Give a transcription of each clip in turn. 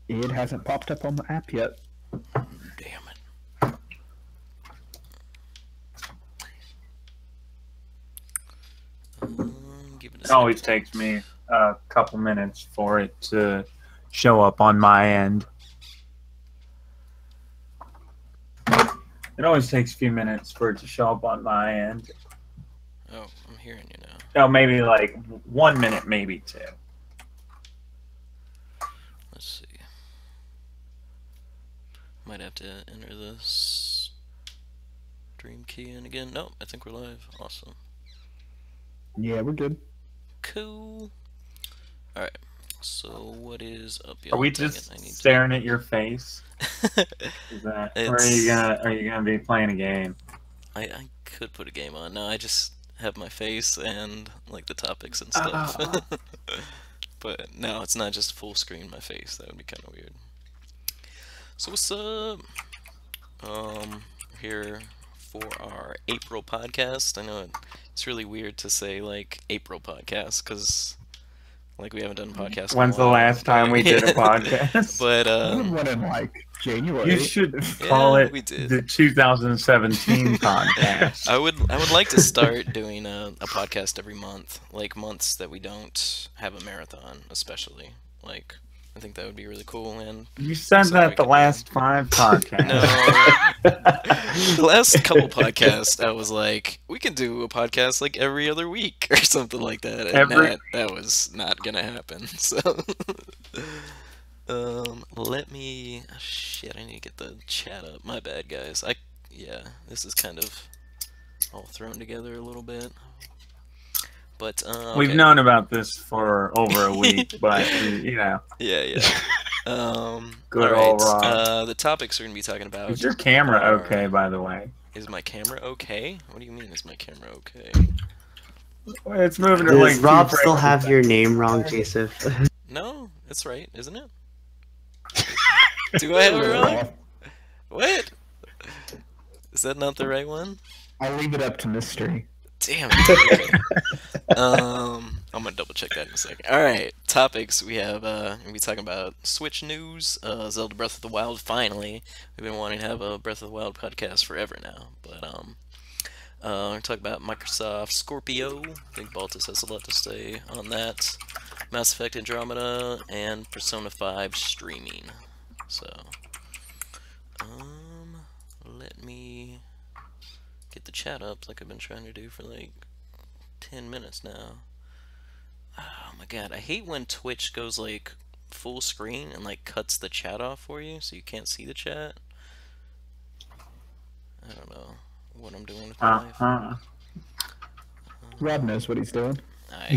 It hasn't popped up on the app yet. Damn it. Give it a It always second. takes me a couple minutes for it to show up on my end. It always takes a few minutes for it to show up on my end. Oh, I'm hearing you now. No, maybe like 1 minute, maybe 2. Let's see. Might have to enter this stream key in again. Nope, I think we're live. Awesome. Yeah, we're good. Cool. Alright. So what is up, y'all? Are we Dang just it, I need staring at your face? to... Is that, or are you gonna be playing a game? I could put a game on. No, I just have my face and like the topics and stuff. But no, it's not just full screen my face. That would be kind of weird. So what's up? Here for our April podcast. I know it's really weird to say like April podcast because like we haven't done a podcast. When's the last time we did a podcast? But We did one in like January. You should call it the 2017 podcast. I would like to start doing a podcast every month, like months that we don't have a marathon, especially. Like I think that would be really cool. And you said that the last 5 podcasts. No, the last couple podcasts, I was like, we can do a podcast like every other week or something like that. And that was not gonna happen. So, let me. Oh, shit, I need to get the chat up. My bad, guys. Yeah, this is kind of all thrown together a little bit. But okay. We've known about this for over a week, but you know. Yeah. Good old Rob. The topics we're gonna be talking about. Is your camera okay, by the way? Is my camera okay? What do you mean? Is my camera okay? It's moving. Does Rob still have your name wrong, Joseph? No, it's right, isn't it? Do I have it wrong? What? Is that not the right one? I'll leave it up to mystery. Damn it. I'm gonna double check that in a second. Alright, topics. We have we're gonna be talking about Switch news, Zelda Breath of the Wild finally. We've been wanting to have a Breath of the Wild podcast forever now. But we're gonna talk about Microsoft Scorpio. I think Baltus has a lot to say on that. Mass Effect Andromeda and Persona 5 streaming. So let me get the chat up like I've been trying to do for like 10 minutes now. Oh my god, I hate when Twitch goes like full screen and like cuts the chat off for you so you can't see the chat. I don't know what I'm doing with my life. Rob knows what he's doing. I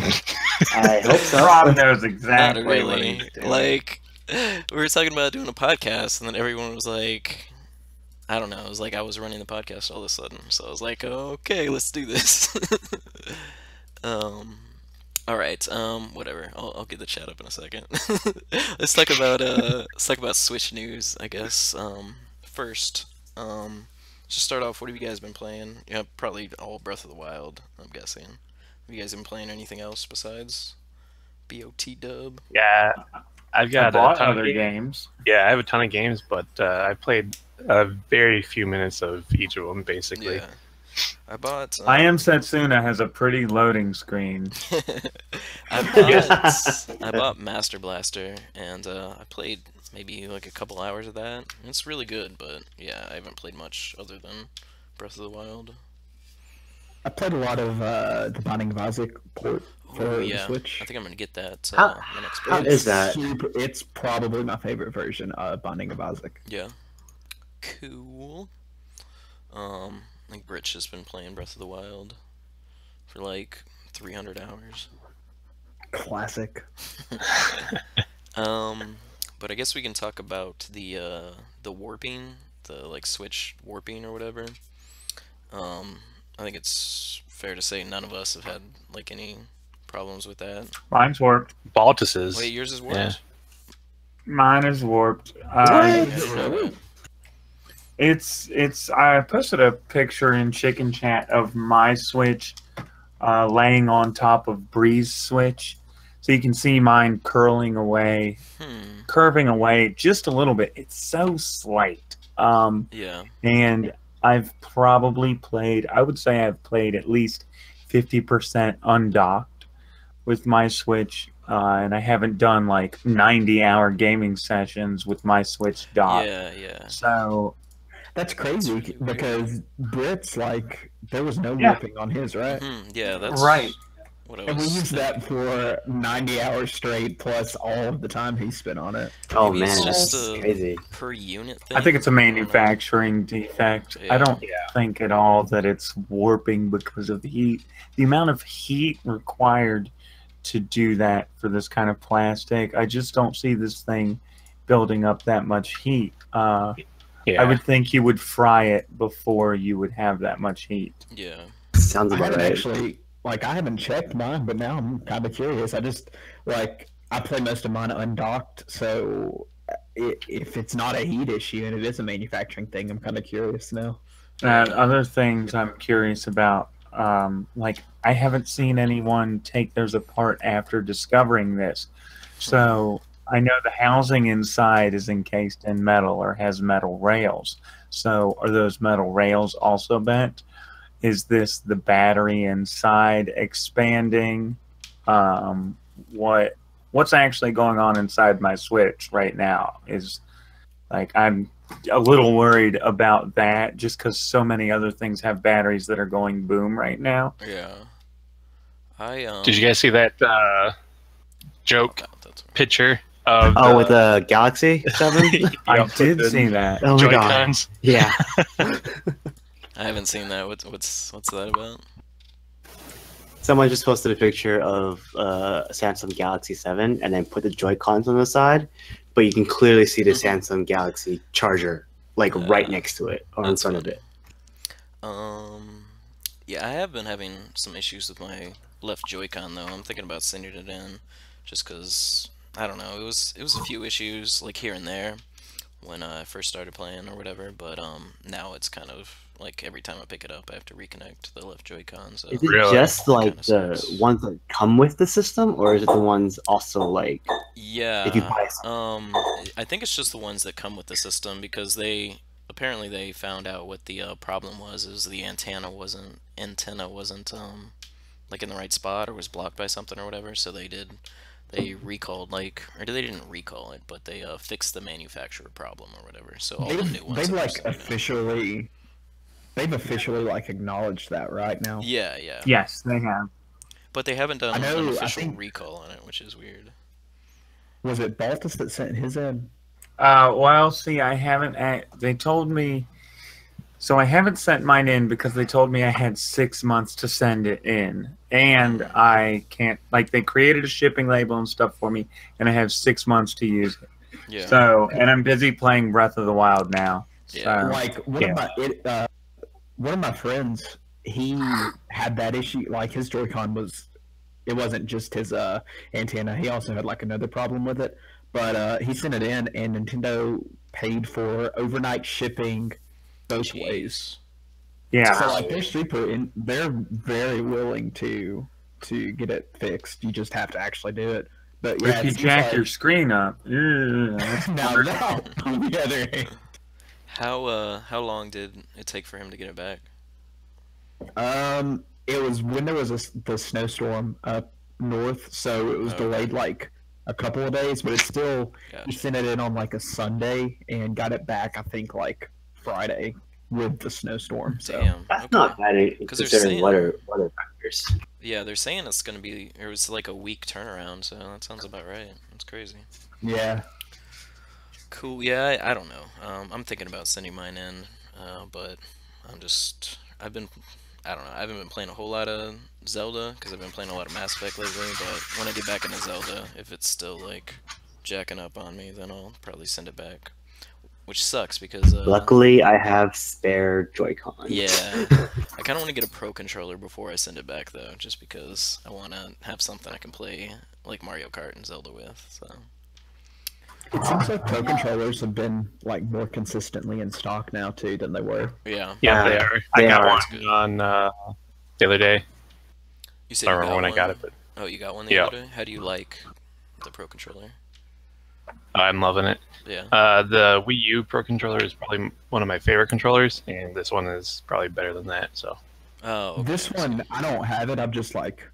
hope so. Rob knows exactly Not really. what he's doing. Like, we were talking about doing a podcast and then everyone was like, I don't know, it was like I was running the podcast all of a sudden, so I was like, okay, let's do this. Alright, whatever, I'll get the chat up in a second. Let's talk about Switch news, I guess. First, just start off, what have you guys been playing? Yeah, probably all Breath of the Wild, I'm guessing. Have you guys been playing anything else besides BOT dub? Yeah, I've got a ton other of games. Yeah, I have a ton of games, but I played a very few minutes of each of them, basically. Yeah. I bought... I Am Setsuna has a pretty loading screen. I bought Master Blaster, and I played maybe like a couple hours of that. It's really good, but yeah, I haven't played much other than Breath of the Wild. I played a lot of the Binding of Isaac port for the Switch. I think I'm gonna get that the next How page. is that? It's probably my favorite version of Binding of Isaac. Yeah. Cool. I think Rich has been playing Breath of the Wild for like 300 hours. Classic. But I guess we can talk about the warping, the like Switch warping or whatever. I think it's fair to say none of us have had like any problems with that. Mine's warped. Baltus's. Wait, yours is warped? Yeah. Mine is warped. It's. I posted a picture in Chicken Chat of my Switch laying on top of Bree's Switch. So you can see mine curling away, curving away just a little bit. It's so slight. Yeah. And I've probably played, I would say I've played at least 50% undocked with my Switch. And I haven't done like 90-hour gaming sessions with my Switch docked. Yeah. So that's crazy really because Brit's like there was no whipping on his, right? Yeah, that's right. What I And we was used that for 90 hours straight plus all of the time he spent on it. Oh Maybe it's man, just that's a crazy. per unit thing. I think it's a manufacturing defect. Yeah. I don't think at all that it's warping because of the heat. The amount of heat required to do that for this kind of plastic, I just don't see this thing building up that much heat. I would think you would fry it before you would have that much heat. Yeah. Sounds I about haven't right. actually, like, I haven't checked mine, but now I'm kind of curious. I just, like, I play most of mine undocked, so if it's not a heat issue and it is a manufacturing thing, I'm kind of curious now. Other things I'm curious about, like, I haven't seen anyone take theirs apart after discovering this. So I know the housing inside is encased in metal or has metal rails. So are those metal rails also bent? Is this the battery inside expanding? What's actually going on inside my Switch right now is like I'm a little worried about that just because so many other things have batteries that are going boom right now. Yeah. Did you guys see that joke picture of with the Galaxy 7? I did see that. Oh my god. Joy-Cons? Yeah. I haven't seen that. What's that about? Someone just posted a picture of a Samsung Galaxy 7 and then put the Joy-Cons on the side, but you can clearly see the Samsung Galaxy charger like right next to it or in front of it. Yeah, I have been having some issues with my left Joy-Con though. I'm thinking about sending it in, just because I don't know. It was a few issues like here and there when I first started playing or whatever. But now it's kind of like every time I pick it up, I have to reconnect the left Joy-Con. So Is it just like the ones that come with the system, or is it the ones also like? Yeah. If you buy I think it's just the ones that come with the system because apparently they found out what the problem was. Is the antenna wasn't like in the right spot or was blocked by something or whatever. So they recalled they didn't recall it, but they fixed the manufacturer problem or whatever. So all the new ones. They've officially like acknowledged that right now. Yeah. Yes, they have. But they haven't done an official recall on it, which is weird. Was it Baltus that sent his in? Well, see, I haven't. They told me. So I haven't sent mine in because they told me I had 6 months to send it in, and I can't. Like they created a shipping label and stuff for me, and I have 6 months to use it. Yeah. So, and I'm busy playing Breath of the Wild now. Yeah. So, Like one of my friends, he had that issue. Like his Joy-Con it wasn't just his antenna. He also had like another problem with it. But he sent it in, and Nintendo paid for overnight shipping both ways. Yeah. So like they're very willing to get it fixed. You just have to actually do it. But yeah, if you jack your screen up, now that on the other hand. How long did it take for him to get it back? It was when there was the snowstorm up north, so it was delayed like a couple of days, but it's still he sent it in on like a Sunday and got it back I think like Friday with the snowstorm. So Damn, that's not bad considering weather factors. Yeah, they're saying it's gonna be it was like a week turnaround, so that sounds about right. That's crazy. Yeah. Cool. Yeah, I don't know. I'm thinking about sending mine in, but I haven't been playing a whole lot of Zelda because I've been playing a lot of Mass Effect lately. But when I get back into Zelda, if it's still like jacking up on me, then I'll probably send it back. Which sucks because luckily I have spare Joy-Con. Yeah, I kind of want to get a Pro controller before I send it back though, just because I want to have something I can play like Mario Kart and Zelda with. So. It seems like Pro controllers have been like more consistently in stock now too than they were. Yeah. Yeah, they are. I got one on the other day. You said I don't remember when I got it, but Oh, you got one the other day? How do you like the Pro Controller? I'm loving it. Yeah. The Wii U Pro Controller is probably one of my favorite controllers, and this one is probably better than that. So. Oh, okay. This one, I don't have it. I've just like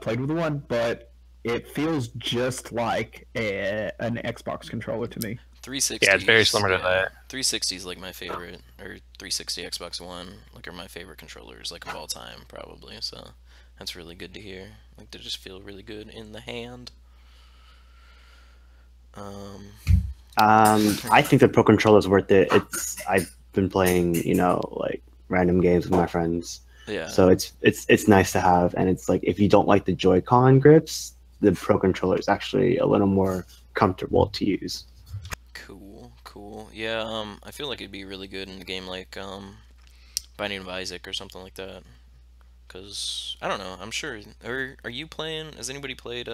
played with the one, but it feels just like an Xbox controller to me. 360. Yeah, it's very similar to that. 360 is like my favorite, or 360 Xbox One, like are my favorite controllers, like of all time, probably. So that's really good to hear. Like they just feel really good in the hand. I think the Pro Controller is worth it. I've been playing, like random games with my friends. Yeah. So it's nice to have, and it's like if you don't like the Joy-Con grips, the Pro Controller is actually a little more comfortable to use. Cool. Yeah. I feel like it'd be really good in a game like Binding of Isaac or something like that. Cause I don't know. I'm sure. Are you playing? Has anybody played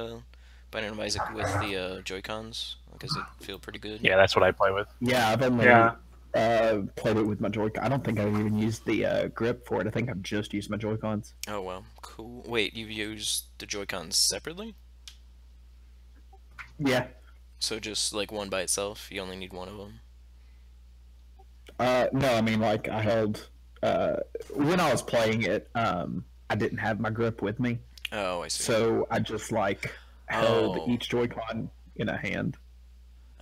Binding of Isaac with the Joy-Cons? Does it feel pretty good? Yeah, that's what I play with. Yeah, I've only played it with my Joy-Con. I don't think I've even used the grip for it. I think I've just used my Joy-Cons. Oh wow, cool. Wait, you've used the Joy-Cons separately? Yeah. So just like one by itself? You only need one of them? No, I mean like I held when I was playing it, I didn't have my grip with me. Oh, I see. So I just like held each Joy-Con in a hand.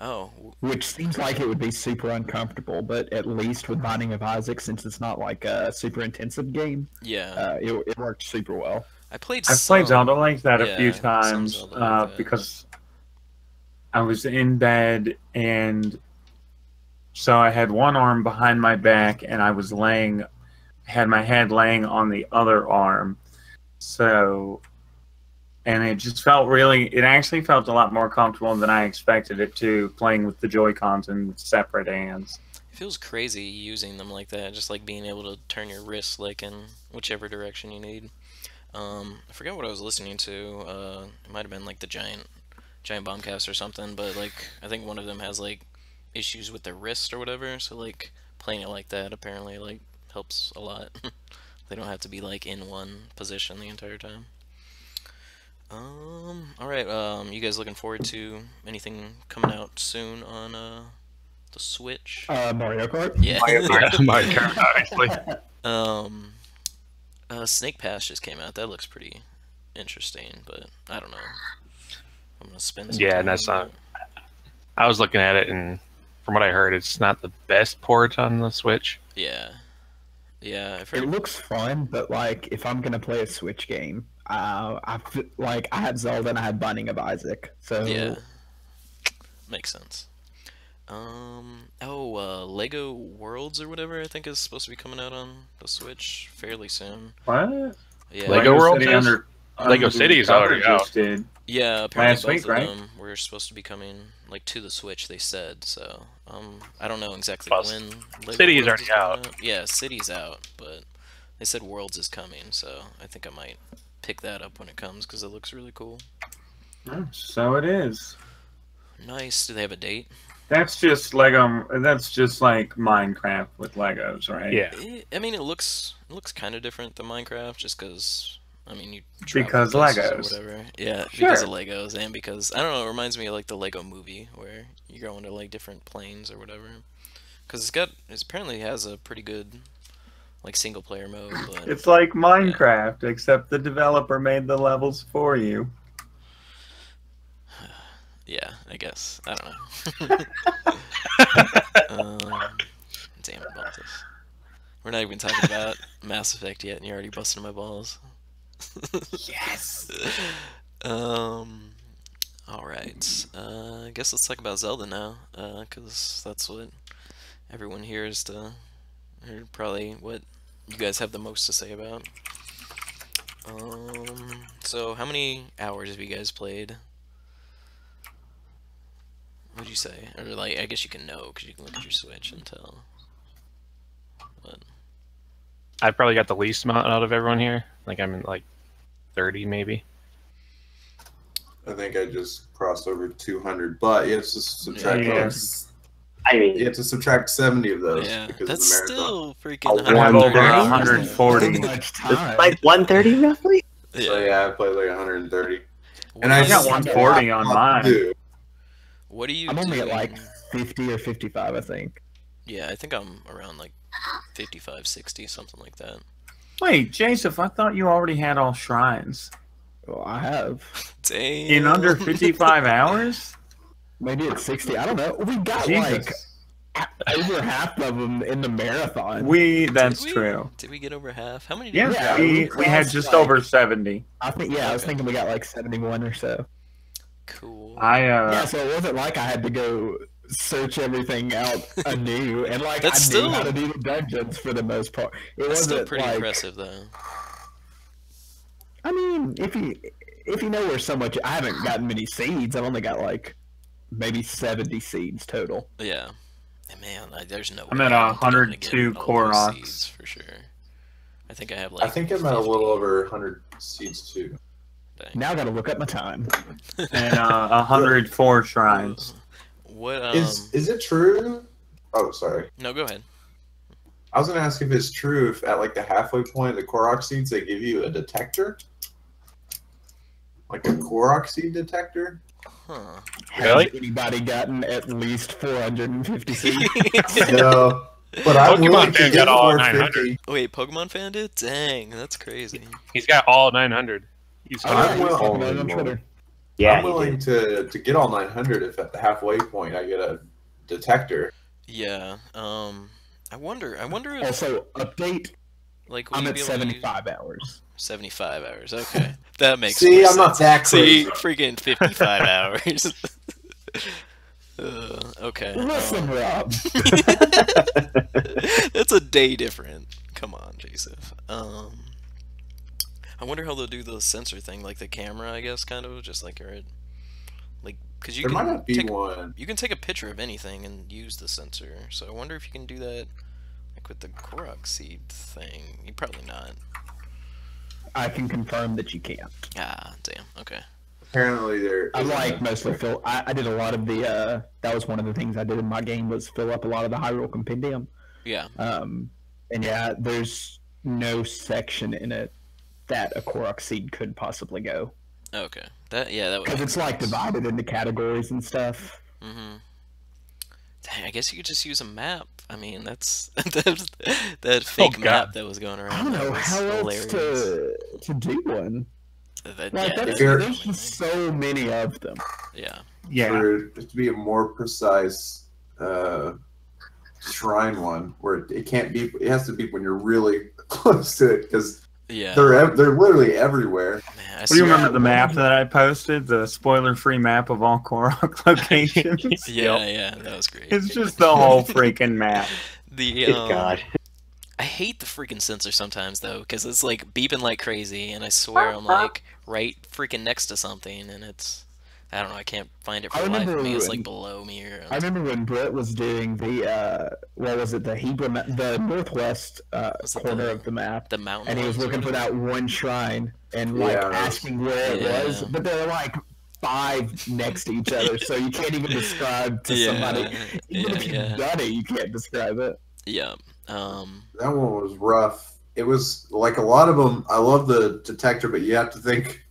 Oh. Which seems like it would be super uncomfortable, but at least with Binding of Isaac, since it's not like a super intensive game, yeah, it worked super well. I've played Zelda like that a few some times Zelda like that. because I was in bed, and so I had one arm behind my back, and I was had my head laying on the other arm. So, and it just it actually felt a lot more comfortable than I expected it to, playing with the Joy-Cons in separate hands. It feels crazy using them like that, just like being able to turn your wrists like in whichever direction you need. I forgot what I was listening to. It might have been like the Giant Bombcast or something, but like I think one of them has like issues with their wrist or whatever, so like playing it like that apparently like helps a lot. They don't have to be like in one position the entire time. Alright, you guys looking forward to anything coming out soon on the Switch? Mario Kart? Yeah. Mario Kart, obviously. Snake Pass just came out. That looks pretty interesting, but I don't know. I'm gonna spend some time and that's on not. it. I was looking at it, and from what I heard, it's not the best port on the Switch. Yeah, I've It heard. looks fun, but like if I'm gonna play a Switch game, I had Zelda and I had Binding of Isaac, so Yeah, makes sense. Lego Worlds or whatever I think is supposed to be coming out on the Switch fairly soon. What? Yeah. Lego Worlds City is? Lego City is already out. Yeah, apparently Last both week, of right? them were supposed to be coming like to the Switch. They said so. I don't know exactly Plus, when. Lego City is Worlds already coming out. Yeah, City's out, but they said Worlds is coming, so I think I might pick that up when it comes because it looks really cool. So it is. Nice. Do they have a date? That's just Lego. That's just like Minecraft with Legos, right? Yeah. I mean, it looks kind of different than Minecraft, just because. I mean, you Because places or Legos. whatever. Yeah, Sure. because of Legos, and because I don't know. It reminds me of like the Lego Movie, where you go into like different planes or whatever. Because it apparently has a pretty good like single player mode. But It's like Minecraft, except the developer made the levels for you. yeah, I guess I don't know. Damn it, about this. We're not even talking about Mass Effect yet, and you're already busting my balls. Yes. All right. I guess let's talk about Zelda now, because that's what everyone here is or probably what you guys have the most to say about. So how many hours have you guys played? What'd you say? Or like, I guess you can know because you can look at your Switch and tell. But I probably got the least amount out of everyone here. Like I'm in like 30 maybe. I think I just crossed over 200, but you have to subtract those. I mean, You have to subtract 70 of those yeah, because that's of the marathon. still freaking I have over 130. 140. Too much time. like 130 roughly. So yeah, I played like 130. What I do got you- 140 on mine. Dude, What are you I'm only at doing? like 50 or 55, I think. Yeah, I think I'm around like 55, 60, something like that. Wait, Joseph, I thought you already had all shrines. Well, I have. Damn. In under 55 hours? Maybe it's 60. I don't know. We got Jesus. like over half of them in the marathon. That's Did we? true. Did we get over half? How many did Yes, we Yeah, get? we had crossed, just like- over 70. I think, yeah, I was Okay. thinking we got like 71 or so. Cool. Yeah, so it wasn't like I had to go search everything out anew, and like That's I knew still- how to do the dungeons for the most part. It That's still wasn't pretty like, impressive, though. I mean, if you know where so much, I haven't gotten many seeds. I've only got like maybe 70 seeds total. Yeah. And man, there's no way I'm at I don't think I'm gonna 102 get all those Koroks. seeds for sure. I think I have like. I think I'm at a 50. little over 100 seeds too. Dang. Now I got to look up my time. And 104 shrines. What? Is it true? Oh, sorry. No, go ahead. I was gonna ask if it's true if at like the halfway point of the Korok seeds they give you a detector, like a Korok seed detector. Huh. Really? Has anybody gotten at least 450 seeds? No, but I'm Pokemon willing to fan get got all 450. Wait, Pokemon fan did? Dang, that's crazy. He's got all 900. He's Oh, yeah, I'm he's willing- talking about it on Twitter. Yeah, I'm willing to get all 900 if at the halfway point I get a detector. Yeah. I wonder if Also, update. like will I'm you at be able to use- 75 hours. 75 hours. Okay, that makes. See, more I'm not sense. that crazy. See, freaking 55 hours. Okay. Listen, Rob. That's a day different. Come on, Joseph. I wonder how they'll do the sensor thing, like the camera, I guess, kind of, just like because you There might can not be take one. you can take a picture of anything and use the sensor. So I wonder if you can do that, like with the Korok seed thing. You probably not. I can confirm that you can't. Ah, damn. Okay. Apparently, there. I isn't like a- mostly fill. I did a lot of the. That was one of the things I did in my game was fill up a lot of the Hyrule Compendium. Yeah. And yeah, there's no section in it that a Korok seed could possibly go Okay. That would. because it's like divided into categories and stuff. Mm-hmm. Dang, I guess you could just use a map. I mean, that's that fake God. map that was going around. I don't that know was how hilarious. else to do one. That, Like yeah, that's, you're- there's just so many of them. yeah. Yeah. For it to be a more precise shrine one, where it can't be. It has to be when you're really close to it because Yeah. they're literally everywhere. Man, I What do you swear- remember the map that I posted? The spoiler-free map of all Korok locations? Yeah, that was great. It's just the whole freaking map. The Good God. I hate the freaking sensor sometimes though, because it's like beeping like crazy, and I swear I'm like right freaking next to something, and it's I don't know, I can't find it for I the life of remember me. It's when- like below me or I remember when Brett was doing the what was it, the Hebrew the northwest Was it corner the- of the map, the mountain. and he was ones or looking for whatever. that one shrine and like Yeah, asking where it Yeah. was, but there were like 5 next to each other, so you can't even describe to somebody. Even if you've yeah. done it, you can't describe it. Yeah. That one was rough. It was like a lot of them. I love the detector, but you have to think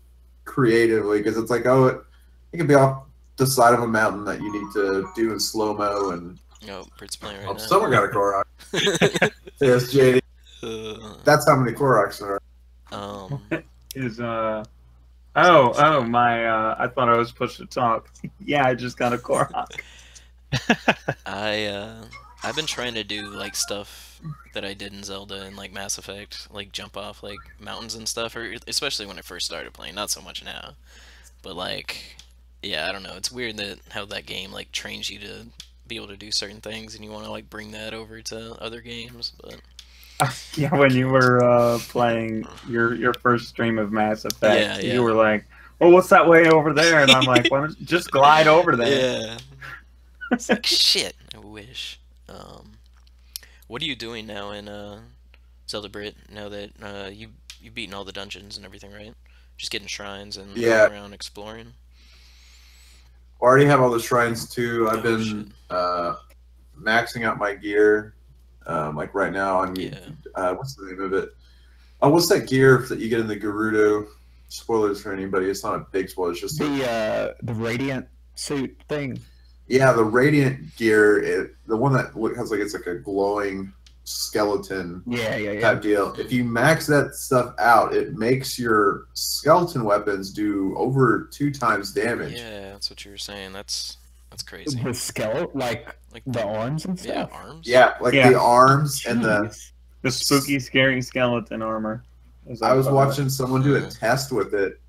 creatively because it's like, oh, it could be off the side of a mountain that you need to do in slow mo, and Oh, Britt's playing oh, right now. someone got a Korok. Yes, JD. That's how many Koroks there are. Is my I thought I was supposed to talk. Yeah, I just got a Korok. I've been trying to do like stuff that I did in Zelda and like Mass Effect, like jump off like mountains and stuff, or especially when I first started playing. Not so much now, but like, yeah, I don't know. It's weird that how that game like trains you to be able to do certain things, and you want to like bring that over to other games. But Yeah, when you were playing your first stream of Mass Effect, Yeah. you were like, "Oh, what's that way over there?" And I'm like, "Why don't you just glide over there?" yeah, it's like shit. I wish. What are you doing now in Zelda Brit? Now that you've beaten all the dungeons and everything, right? Just getting shrines and Yeah. going around exploring. Already have all the shrines too. I've Oh, been maxing out my gear. Like right now, I'm Yeah. what's the name of it? Oh, what's that gear that you get in the Gerudo spoilers for anybody. It's not a big spoiler. It's just the radiant suit thing. yeah, the radiant gear, the one that has like it's like a glowing skeleton Yeah. type deal. If you max that stuff out, it makes your skeleton weapons do over 2 times damage. Yeah, that's what you were saying. That's crazy. The skeleton, like the arms and Yeah, stuff. arms. Yeah, like Yeah. the arms and the. Jeez. The spooky, scary skeleton armor. I was watching someone do a test with it,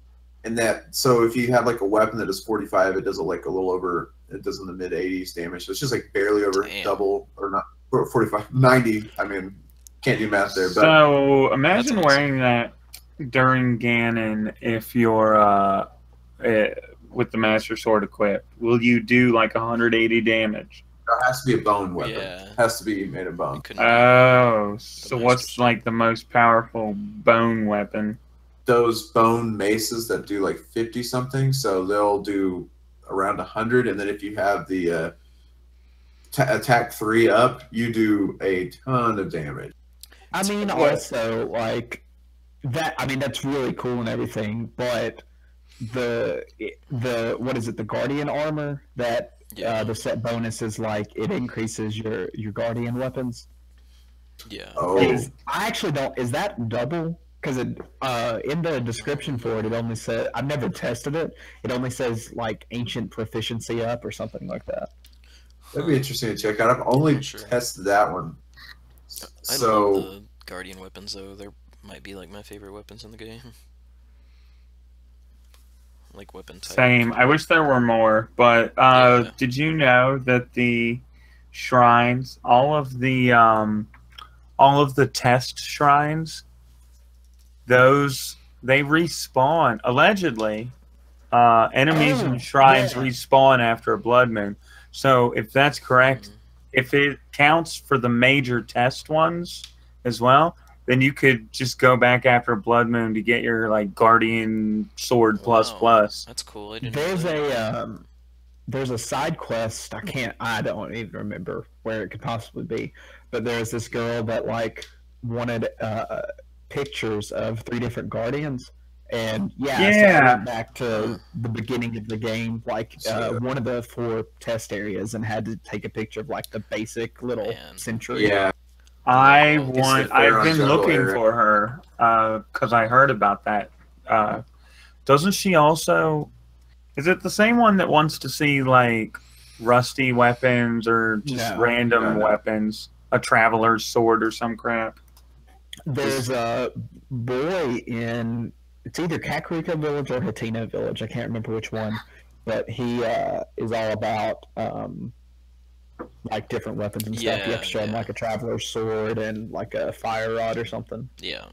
and so if you have like a weapon that does 45, it does like a little over. It does in the mid 80s damage. So it's just like barely over Damn. double or not 45, 90. I mean, can't do math there, but So imagine That's awesome. wearing that during Ganon if you're with the Master Sword equipped. Will you do like 180 damage? it has to be a bone weapon. Yeah. It has to be made of bone. You couldn't- Oh, so Master what's Sword. like the most powerful bone weapon? Those bone maces that do like 50 something, so they'll do around 100, and then if you have the attack 3 up, you do a ton of damage. I mean, What? also like that. I mean, that's really cool and everything, but the what is it? The Guardian armor that Yeah. the set bonus is like it increases your Guardian weapons. Yeah. Oh, I actually don't. Is that double? Because it in the description for it, it only says I've never tested it. It only says like ancient proficiency up or something like that. that'd be interesting to check out. I've only Sure. tested that one. I So love the Guardian weapons though. They might be like my favorite weapons in the game. Like weapon type. Same. I wish there were more, but Yeah. did you know that the shrines, all of the test shrines, those they respawn allegedly. Enemies Oh, and shrines yeah. respawn after a blood moon. So if that's correct, if it counts for the major test ones as well, then you could just go back after a blood moon to get your like Guardian Sword plus Wow. plus. That's cool. I didn't There's know that. there's a side quest. I don't even remember where it could possibly be, but there's this girl that like wanted pictures of 3 different Guardians, and so I went back to the beginning of the game, like one of the 4 test areas, and had to take a picture of like the basic little Man. sentry. yeah, I Oh, want. the fair I've been jungle looking area. for her because I heard about that. Doesn't she also? Is it the same one that wants to see like rusty weapons or just No. random No. weapons? A traveler's sword or some crap. There's a boy in it's either Kakariko Village or Hatina Village. I can't remember which one, but he is all about like different weapons and stuff. You have to show him Yeah. like a traveler's sword and like a fire rod or something. Yeah.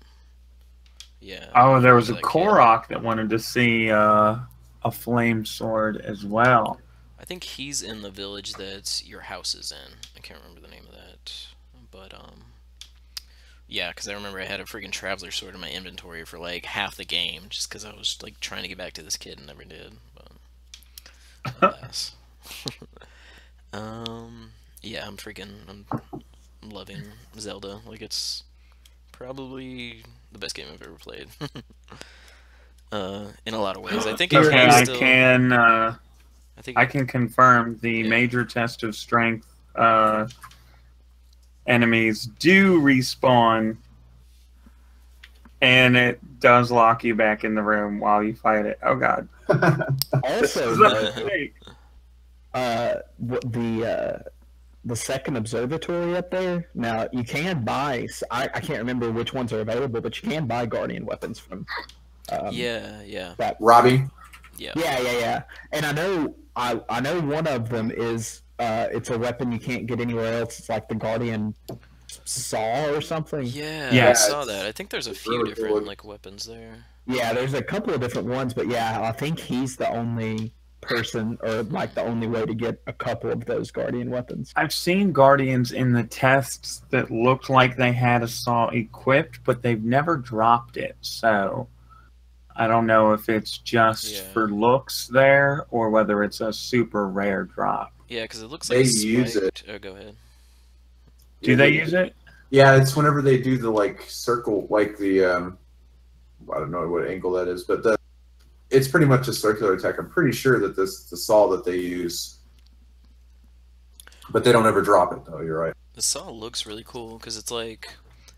Yeah. Oh, there was a That kid. Korok that wanted to see a flame sword as well. I think he's in the village that your house is in. I can't remember the name of that, but yeah, because I remember I had a freaking traveler sword in my inventory for like half the game, just because I was like trying to get back to this kid and never did. But alas. Yeah, I'm loving Zelda. Like it's probably the best game I've ever played. In a lot of ways, I think it Okay, can I still. can. I think I can confirm the Yeah. major test of strength enemies do respawn, and it does lock you back in the room while you fight it. Oh god. Also, Is the, that fake? the second observatory up there. Now you can buy. I can't remember which ones are available, but you can buy Guardian weapons from. yeah. That Robbie. Yeah. And I know one of them is it's a weapon you can't get anywhere else. It's like the Guardian saw or something. Yeah, Yeah, I saw it's- that. I think there's a it's few really different cool. like weapons there. Yeah, there's a couple of different ones, but yeah, I think he's the only person or like the only way to get a couple of those Guardian weapons. I've seen Guardians in the tests that looked like they had a saw equipped, but they've never dropped it. So I don't know if it's just Yeah. for looks there or whether it's a super rare drop. Yeah, because it looks They like it's use it. spiked. Oh, go ahead. Do they use it? Yeah, it's whenever they do the like circle, like the I don't know what angle that is, but it's pretty much a circular attack. I'm pretty sure that this is the saw that they use, but they don't ever drop it though. You're right. The saw looks really cool because it's like,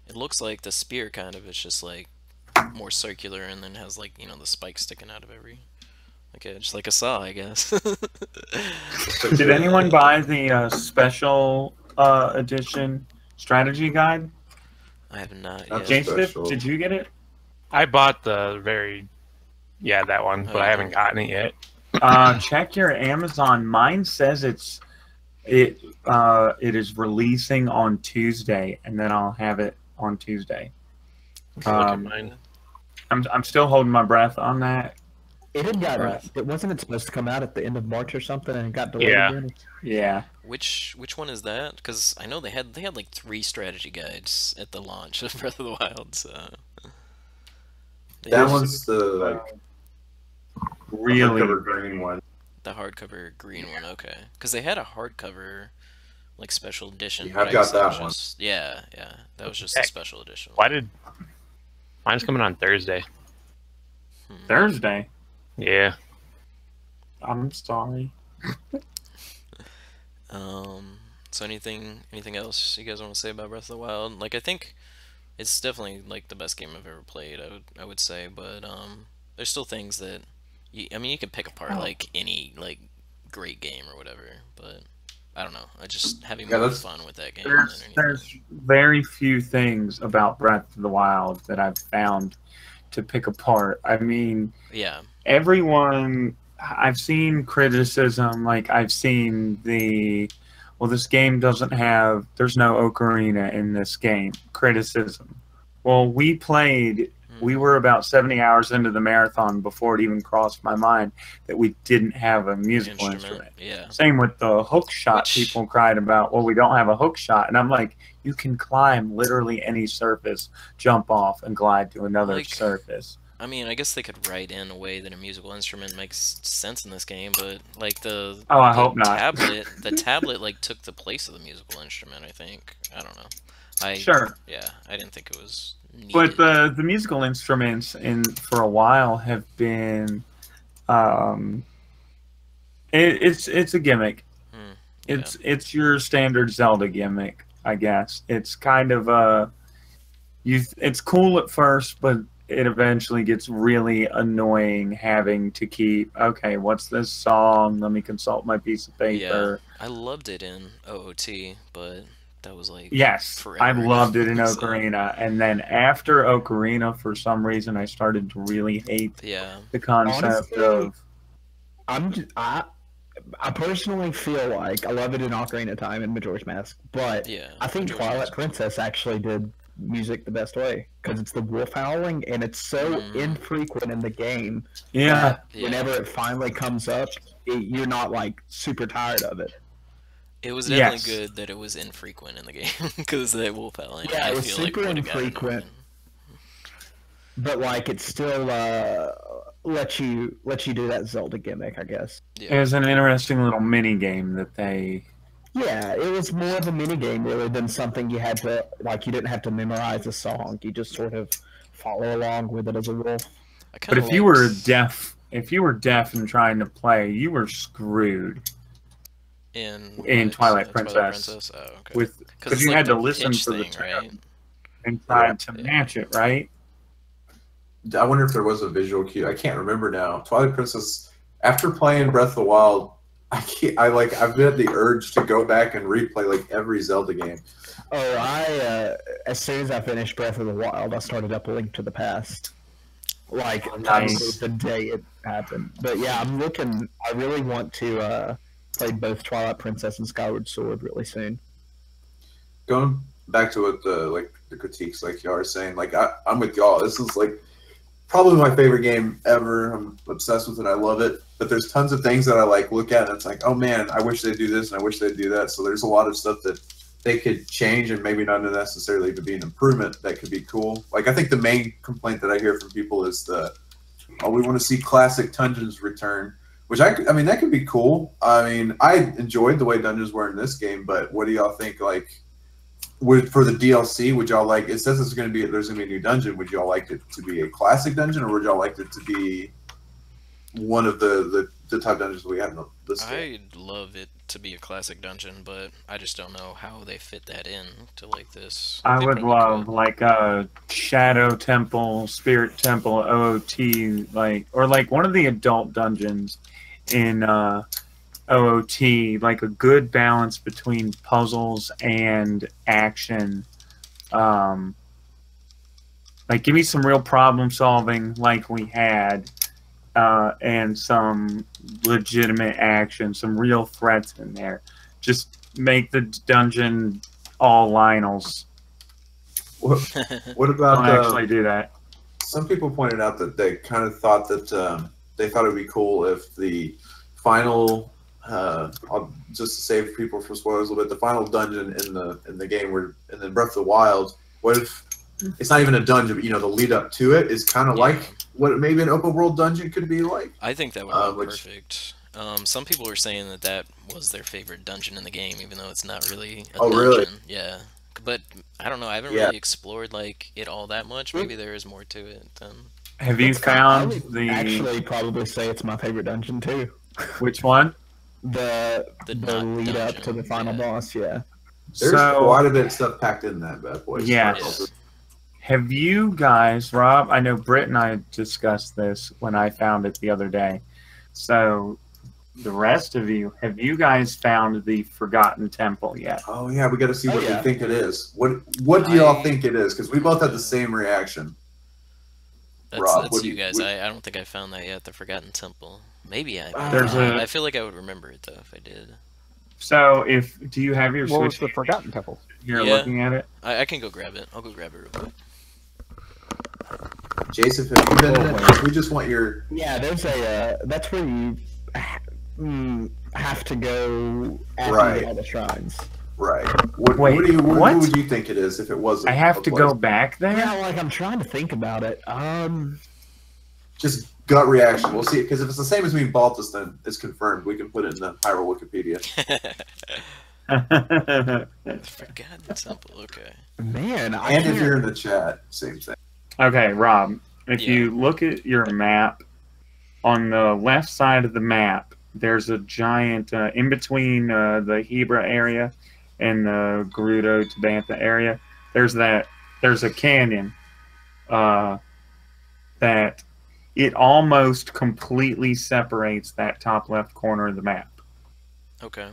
it looks like the spear kind of. It's just like more circular and then has like, you know, the spikes sticking out of every, like just like a saw, I guess. Did anyone buy the special edition strategy guide? I have not That's yet. special. Did you get it? I bought the that one, but I haven't gotten it yet. Check your Amazon. Mine says it is releasing on Tuesday, and then I'll have it on Tuesday. Look at mine. I'm still holding my breath on that. It had got. It wasn't it supposed to come out at the end of March or something, and it got delayed again. Yeah. Which one is that? Because I know they had like 3 strategy guides at the launch of Breath of the Wild. So That one's the really hardcover green one. the hardcover green one. Okay, because they had a hardcover like special edition. Yeah, but I've I got guess that that was just, yeah, that was just a special edition. Why did mine's coming on Thursday? Thursday. Yeah. I'm sorry. So anything else you guys want to say about Breath of the Wild? Like, I think it's definitely like the best game I've ever played. I would say, but there's still things that you can pick apart like any like great game or whatever, but I don't know. I just having more fun with that game. There's very few things about Breath of the Wild that I've found to pick apart. I mean, yeah, everyone. I've seen criticism, like I've seen this game doesn't have, there's no ocarina in this game. Criticism. Well, we were about 70 hours into the marathon before it even crossed my mind that we didn't have a musical instrument. Yeah. Same with the hook shot. People cried about, well, we don't have a hook shot. And I'm like, you can climb literally any surface, jump off, and glide to another surface. I mean, I guess they could write in a way that a musical instrument makes sense in this game, but like the hope not. The tablet like took the place of the musical instrument. I think. I don't know. Sure. Yeah, I didn't think it was needed. But the musical instruments for a while have been, it's a gimmick. Yeah. It's your standard Zelda gimmick, I guess. It's kind of it's cool at first, but it eventually gets really annoying having to keep, okay, what's this song? Let me consult my piece of paper. Yeah, I loved it in OOT, but that was like forever. I loved it in Ocarina, and then after Ocarina, for some reason, I started to really hate the concept of. I personally feel like I love it in Ocarina Time and Majora's Mask, but I think Twilight Princess actually did music the best way because it's the wolf howling and it's so infrequent in the game. Yeah. Whenever it finally comes up, you're not like super tired of it. It was definitely good that it was infrequent in the game because that wolf howling. Yeah, it was super infrequent. But like it still lets you do that Zelda gimmick, I guess. Yeah. It was an interesting little mini game that they. Yeah, it was more of a mini game really than something you had to like. You didn't have to memorize a song. You just sort of follow along with it as a wolf. But if you were deaf and trying to play, you were screwed. In Twilight Princess. Oh, okay. Because you had to listen for the tune and try to match it, right? I wonder if there was a visual cue. I can't remember now. Twilight Princess. After playing Breath of the Wild, I've had the urge to go back and replay like every Zelda game. Oh, as soon as I finished Breath of the Wild, I started up A Link to the Past. Like the day it happened. But yeah, I really want to play both Twilight Princess and Skyward Sword really soon. Going back to what the critiques like y'all are saying, like I'm with y'all. This is like probably my favorite game ever. I'm obsessed with it. I love it. But there's tons of things that I like look at and it's like, oh man, I wish they'd do this and I wish they'd do that. So there's a lot of stuff that they could change and maybe not necessarily to be an improvement that could be cool. Like I think the main complaint that I hear from people is we want to see classic dungeons return, which I mean that could be cool. I mean I enjoyed the way dungeons were in this game, but what do y'all think? Like for the DLC, would y'all like? It says there's going to be a new dungeon. Would y'all like it to be a classic dungeon, or would y'all like it to be one of the type dungeons we have in this game. I'd love it to be a classic dungeon, but I just don't know how they fit that in to like this. I They would probably love could. like a Shadow Temple, Spirit Temple, OOT, or like one of the adult dungeons in OOT, like a good balance between puzzles and action. Like give me some real problem solving like we had, and some legitimate action, some real threats in there. Just make the dungeon all Lionels. What Don't about actually do that. some people pointed out that they kind of thought that they thought it would be cool if the final just to save people from spoilers a little bit, the final dungeon in the game where in the Breath of the Wild, what if it's not even a dungeon, but the lead up to it is kind of like what maybe an open world dungeon could be like? I think that would be perfect. Some people were saying that was their favorite dungeon in the game, even though it's not really a dungeon. Really? Yeah. But I don't know. I haven't really explored like it all that much. Maybe there is more to it than. Have you I found would the actually probably say it's my favorite dungeon too. which one? The not lead up to dungeon, the final boss, yeah. There's quite a bit of stuff packed in that bad boy. Yes. Have you guys, Rob? I know Britt and I discussed this when I found it the other day. So, the rest of you, have you guys found the Forgotten Temple yet? Oh yeah, we got to see what yeah. we think it is. What do y'all think it is? Because we both had the same reaction. Rob, That's you guys. I don't think I found that yet. The Forgotten Temple. Maybe I. I feel like I would remember it though if I did. So, do you have your What was Switch? the Forgotten Temple? You're Yeah. looking at it. I can go grab it. I'll go grab it real quick. Jason, have you been in it? We just want your. Yeah, there's that's where you have to go after Right. you get all the shrines. Right. What Wait, what what? would you think it is if it wasn't? I have a to place? go back there. Yeah, like I'm trying to think about it. Just gut reaction. We'll see. Because if it's the same as me and Baltus, then it's confirmed. We can put it in the Hyrule Wikipedia. Forgotten Temple. Okay. Man, And if you're in the chat, same thing. Okay, Rob, if Yeah. you look at your map, on the left side of the map, there's a giant, in between the Hebra area and the Gerudo Tabantha area, there's a canyon that it almost completely separates that top left corner of the map. Okay.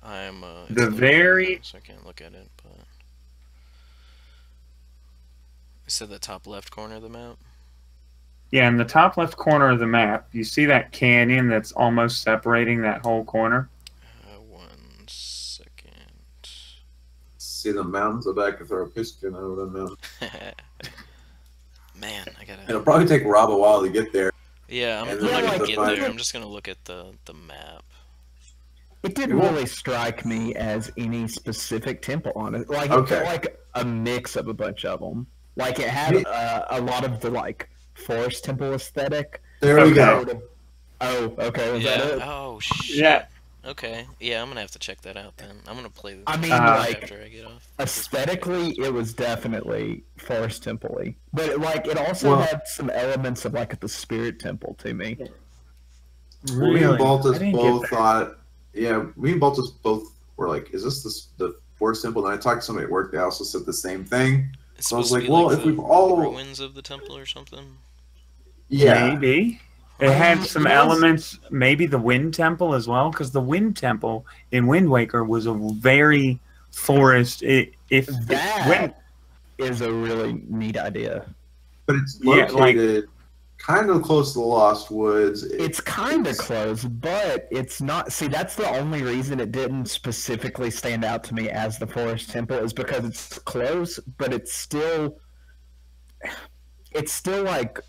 I'm The very- so I can't look at it, but you said the top left corner of the map. Yeah, in the top left corner of the map, you see that canyon that's almost separating that whole corner? 1 second. See the mountains? I'll back and throw a piston over the mountain. Man, I gotta. It'll probably take Rob a while to get there. Yeah, I'm And not then gonna like get the there. final- I'm just gonna look at the map. It didn't really strike me as any specific temple on it. Like it Okay. felt like a mix of a bunch of them. Like it had a lot of the like forest temple aesthetic. There we Okay. go. Oh, okay. Was Yeah. that it? Oh shit. Yeah. Okay. Yeah, I'm gonna have to check that out then. I'm gonna play. I mean, after like I get off. aesthetically, it was definitely forest temple-y, but like it also Well- had some elements of like the spirit temple to me. Well, me and I Baltus didn't get both that. thought. Yeah, me and Baltus both were like, "Is this the forest temple?" And I talked to somebody at work. They also said the same thing. It's So I was supposed to like, be well, if the we've all- ruins of the temple or something. Yeah, Maybe. It had Um, some it was- elements, maybe the Wind Temple as well, because the Wind Temple in Wind Waker was a very forest. That is a really neat idea. but it's Yeah, like- located kind of close to the Lost Woods. It's kind of close, but it's not. See, that's the only reason it didn't specifically stand out to me as the forest temple is because it's close, but it's still like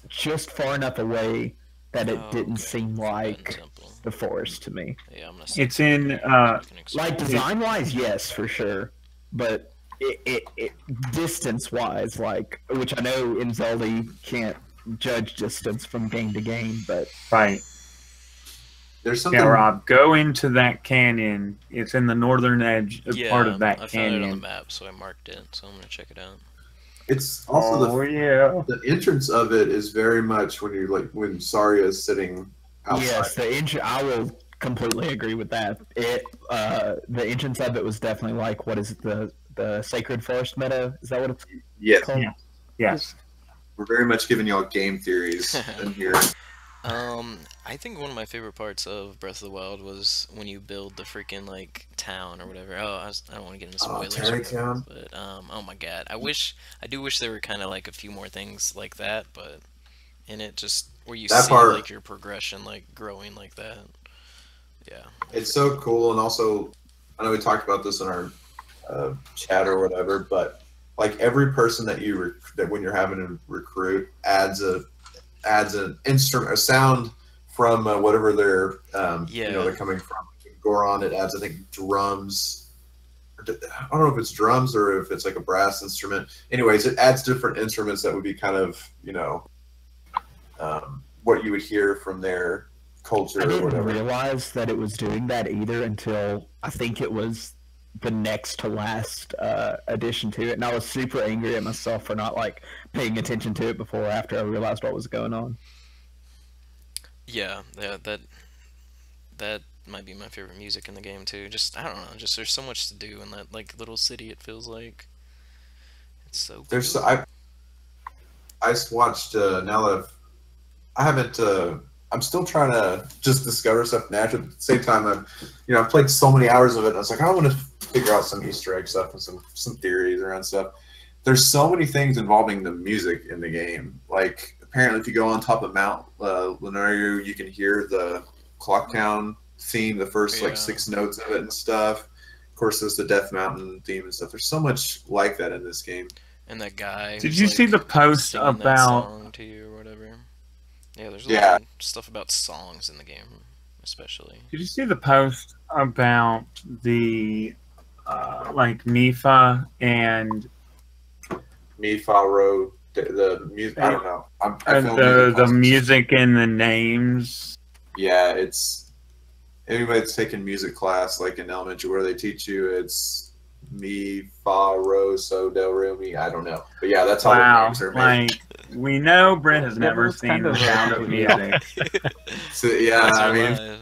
just far enough away that it Oh, didn't okay. seem Forgotten like temple. the forest to me. Yeah, I'm gonna. It's in, You can explain. Like design wise, yes, for sure, but it distance wise, like which I know in Zelda you can't judge distance from game to game, but right. There's something. Yeah, Rob, go into that canyon. It's in the northern edge Yeah, part of that I found it on the canyon. map, so I marked it. So I'm gonna check it out. It's also Oh yeah. the entrance of it is very much when you when Saria is sitting outside. Yes, I will completely agree with that. The entrance of it was definitely like, what is it, the Sacred Forest Meadow? Is that what it's Yes, called? Yes. we're very much giving y'all game theories in here. I think one of my favorite parts of Breath of the Wild was when you build the freaking like town or whatever. Oh, I don't want to get into spoilers, Terrytown. but oh my god, I do wish there were kind of like a few more things like that, but in it just where you That see part- like your progression like growing like that. Yeah, It's so cool, and also, I know we talked about this in our chat or whatever, but like every person that that when you're having to recruit adds an instrument, a sound from whatever they're they're coming from. Goron, it adds, I think, drums. I don't know if it's drums or if it's like a brass instrument. Anyways, it adds different instruments that would be kind of what you would hear from their culture I or didn't whatever. realize that it was doing that either until I think it was the next to last addition to it, and I was super angry at myself for not like paying attention to it before or after I realized what was going on. yeah, that might be my favorite music in the game too. Just I don't know, just there's so much to do in that like little city. It feels like it's so cool. There's I watched now that I haven't. I'm still trying to just discover stuff naturally. At the same time, I've played so many hours of it. And I was like, I want to figure out some Easter egg stuff and some theories around stuff. There's so many things involving the music in the game. Like apparently, if you go on top of Mount Lunario, you can hear the Clocktown theme, the first like 6 notes of it and stuff. Of course, there's the Death Mountain theme and stuff. There's so much like that in this game. And that guy. Did who's, you like, see the post singing that about? song to you or whatever? Yeah, there's a lot of stuff about songs in the game, especially. Did you see the post about the like Mifa and Mifa Road, the music. I don't know. the music and the names? Yeah, it's anybody that's taken music class like in elementary where they teach you it's mi, fa, ro, so, do, re, mi. I don't know, but yeah, that's how the names are made. Like we know Brent has never was seen kind The of Sound of Music. So yeah, That's I mean, alive.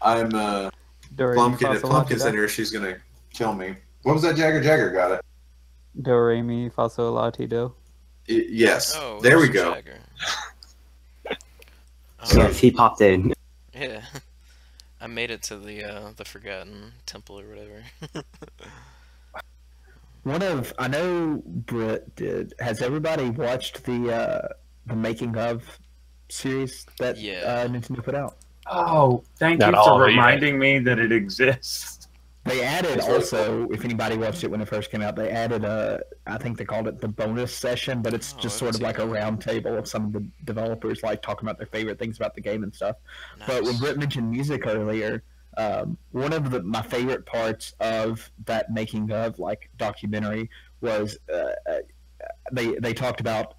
I'm Do re mi Plumpkin. fa If sol la ti Plumpkin's in do. here, she's gonna kill me. What was that? Jagger got it. Do re mi fa sol la ti do. Yes. Oh, There we there's go. Jagger. Yes, he popped in. Yeah, I made it to the Forgotten Temple or whatever. I know Britt did. Has everybody watched the making of series that Nintendo put out? Oh, thank Not you all for of it yet. reminding me that it exists. They added It's really also, if anybody watched it when it first came out, they added I think they called it the bonus session, but it's just sort of like a round table of some of the developers like talking about their favorite things about the game and stuff. Nice. But when Britt mentioned music earlier, one of my favorite parts of that making of like documentary was they talked about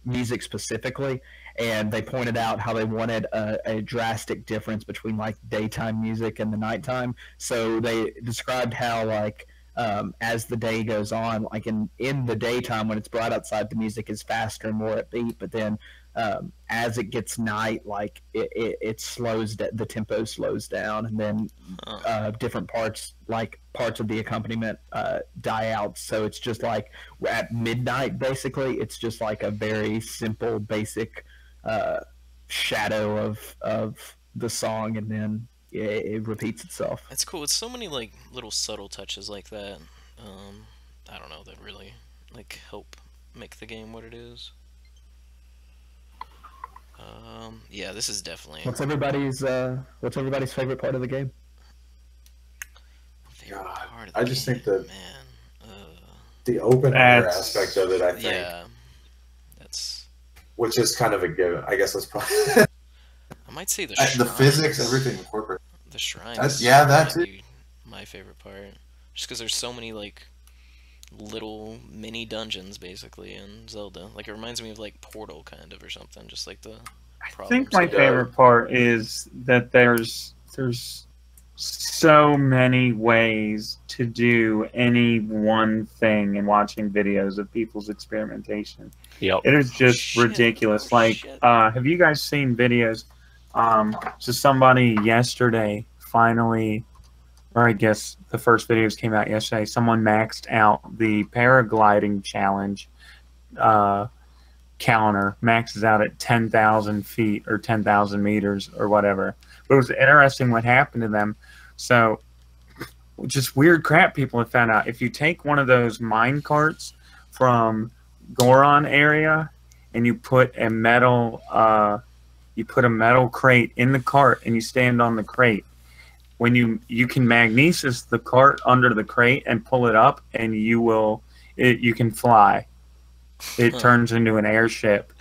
music specifically, and they pointed out how they wanted a drastic difference between like daytime music and the nighttime. So they described how like as the day goes on, like in the daytime when it's bright outside, the music is faster and more upbeat, but then as it gets night, like it slows, the tempo slows down, and then different parts of the accompaniment die out. So it's just like at midnight, basically, it's just like a very simple, basic shadow of the song, and then it repeats itself. It's cool. It's so many like little subtle touches like that. I don't know, that really like help make the game what it is. Yeah, this is definitely What's everybody's favorite part of the game? favorite God, part of the I just game, think that man. the open air That's- aspect of it, I think, Yeah, that's. which is kind of a given. I guess that's probably I might say the the shrines. physics, everything incorporated. The shrines. That might too. be my favorite part, just because there's so many like little mini dungeons basically in Zelda. Like it reminds me of like Portal kind of or something. Just like the. I think my problems. favorite part is that there's so many ways to do any one thing in watching videos of people's experimentation. Yep. It is just Shit. ridiculous. Oh, Like, shit. have you guys seen videos? So somebody yesterday finally, or I guess the first videos came out yesterday, someone maxed out the paragliding challenge counter, maxes out at 10,000 feet or 10,000 meters or whatever. But it was interesting what happened to them. So just weird crap people have found out. If you take one of those mine carts from Goron area and you put a metal crate in the cart and you stand on the crate, when you can magnesis the cart under the crate and pull it up, and you can fly. It turns into an airship.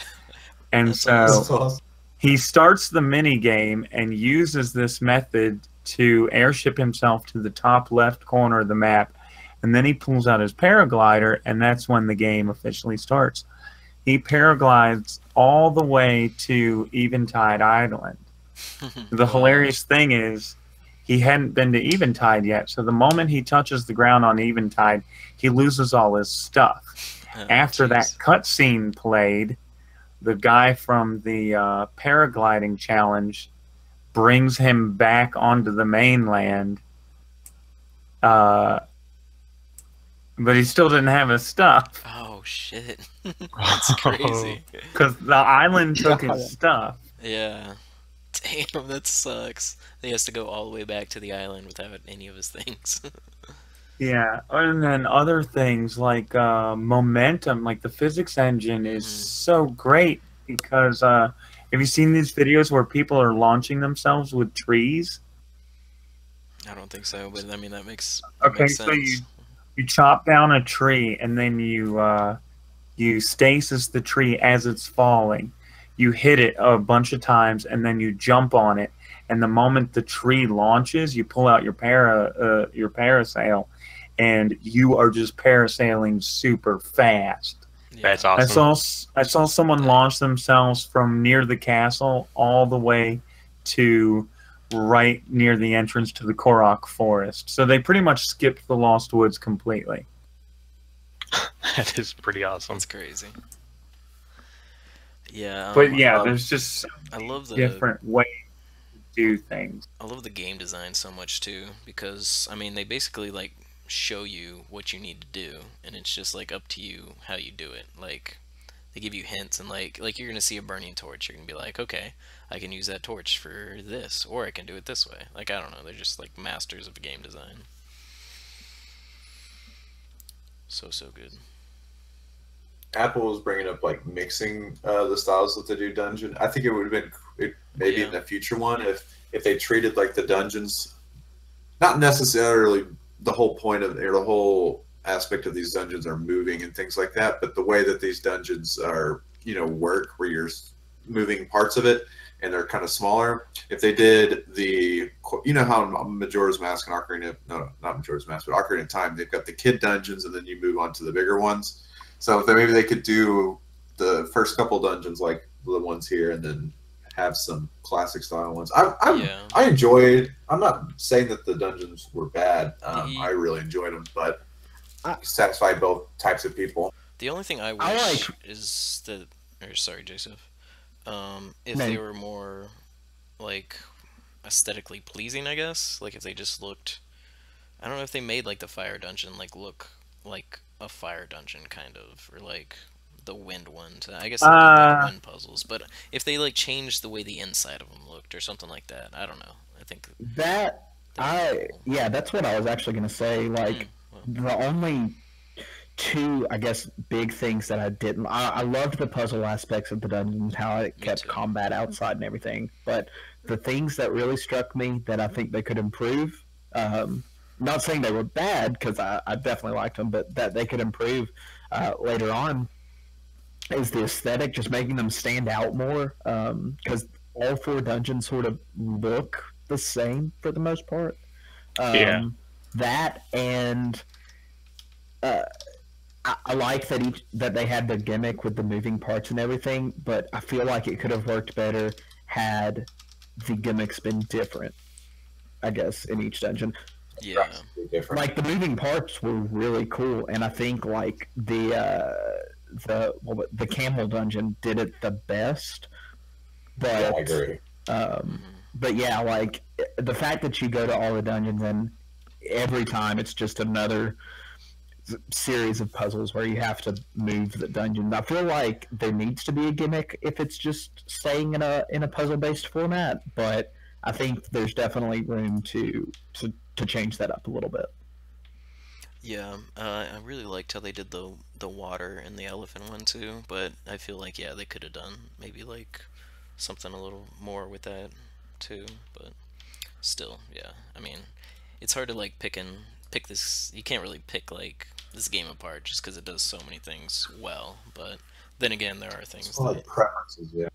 And That's so awesome. he starts the mini game and uses this method to airship himself to the top left corner of the map, and then he pulls out his paraglider, and that's when the game officially starts. He paraglides all the way to Eventide Island. The hilarious thing is he hadn't been to Eventide yet, so the moment he touches the ground on Eventide, he loses all his stuff. After that cutscene played, the guy from the paragliding challenge brings him back onto the mainland, but he still didn't have his stuff Oh shit. That's crazy. because the island took his stuff. Yeah. Damn, that sucks. He has to go all the way back to the island without any of his things. Yeah, and then other things like momentum, like the physics engine is so great because have you seen these videos where people are launching themselves with trees? I don't think so, but I mean that makes So sense. you chop down a tree and then you stasis the tree as it's falling. You hit it a bunch of times and then you jump on it. And the moment the tree launches, you pull out your parasail, and you are just parasailing super fast. Yeah. That's awesome. I saw someone launch themselves from near the castle all the way to right near the entrance to the Korok Forest. So they pretty much skipped the Lost Woods completely. That is pretty awesome. That's crazy. Yeah. But yeah, there's just so I love the different ways to do things. I love the game design so much too, because I mean they basically like show you what you need to do, and it's just like up to you how you do it. Like they give you hints, and like you're gonna see a burning torch, you're gonna be like, okay, I can use that torch for this, or I can do it this way. Like I don't know, they're just like masters of game design. So good. Apple was bringing up like mixing the styles that they do dungeon. I think it would have been maybe in the future one if they treated like the dungeons, not necessarily the whole point of or the whole aspect of these dungeons are moving and things like that, but the way that these dungeons are, work where you're moving parts of it and they're kind of smaller. If they did how Majora's Mask and not Majora's Mask, but Ocarina of Time, they've got the kid dungeons and then you move on to the bigger ones. So maybe they could do the first couple dungeons like the ones here, and then have some classic style ones. I enjoyed. I'm not saying that the dungeons were bad. I really enjoyed them, but satisfied both types of people. The only thing I wish is that, or sorry, Joseph, if they were more like aesthetically pleasing, I guess. Like if they just looked, I don't know if they made like the fire dungeon like look like a fire dungeon kind of, or like the wind ones. I guess they did like wind puzzles, but if they like changed the way the inside of them looked or something like that, I don't know. I think that's what I was actually gonna say. Like the only two, I guess, big things that I didn't. I loved the puzzle aspects of the dungeons, how it kept combat outside and everything. But the things that really struck me that I think they could improve. Not saying they were bad, because I definitely liked them, but that they could improve later on is the aesthetic, just making them stand out more, because all four dungeons sort of look the same for the most part. That, and I like that they had the gimmick with the moving parts and everything, but I feel like it could have worked better had the gimmicks been different, I guess, in each dungeon. Yeah. drastically different. Like the moving parts were really cool, and I think like the camel dungeon did it the best. But Yeah, I agree. but yeah, like the fact that you go to all the dungeons and every time it's just another series of puzzles where you have to move the dungeon. I feel like there needs to be a gimmick if it's just staying in a puzzle based format, but I think there's definitely room to change that up a little bit. Yeah, I really liked how they did the water and the elephant one too, but I feel like yeah, they could have done maybe like something a little more with that too, but still, yeah. I mean, it's hard to like pick this. You can't really pick like this game apart just because it does so many things well. But then again, there are things It's like that preferences, yeah.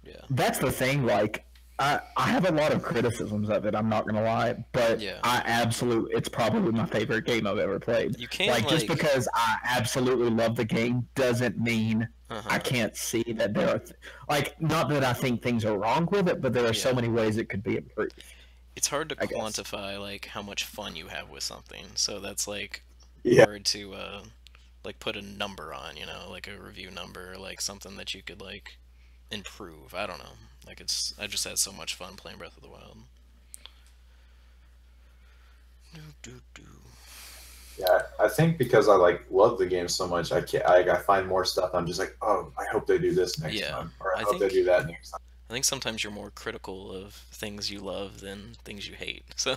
yeah, That's the thing. Like, I have a lot of criticisms of it. I'm not gonna lie, but Yeah. it's probably my favorite game I've ever played. you can't Like, just like because I absolutely love the game doesn't mean uh-huh. I can't see that there are like not that I think things are wrong with it, but there are so Yeah. many ways it could be improved. It's hard to I guess. quantify like how much fun you have with something, so that's like Yeah. hard to like put a number on, you know, like a review number, like something that you could like improve. I don't know. Like I just had so much fun playing Breath of the Wild. Yeah, I think because I like love the game so much, I find more stuff. I'm just like, oh, I hope they do this next Yeah, time, or I I hope they think- do that next time. I think sometimes you're more critical of things you love than things you hate. So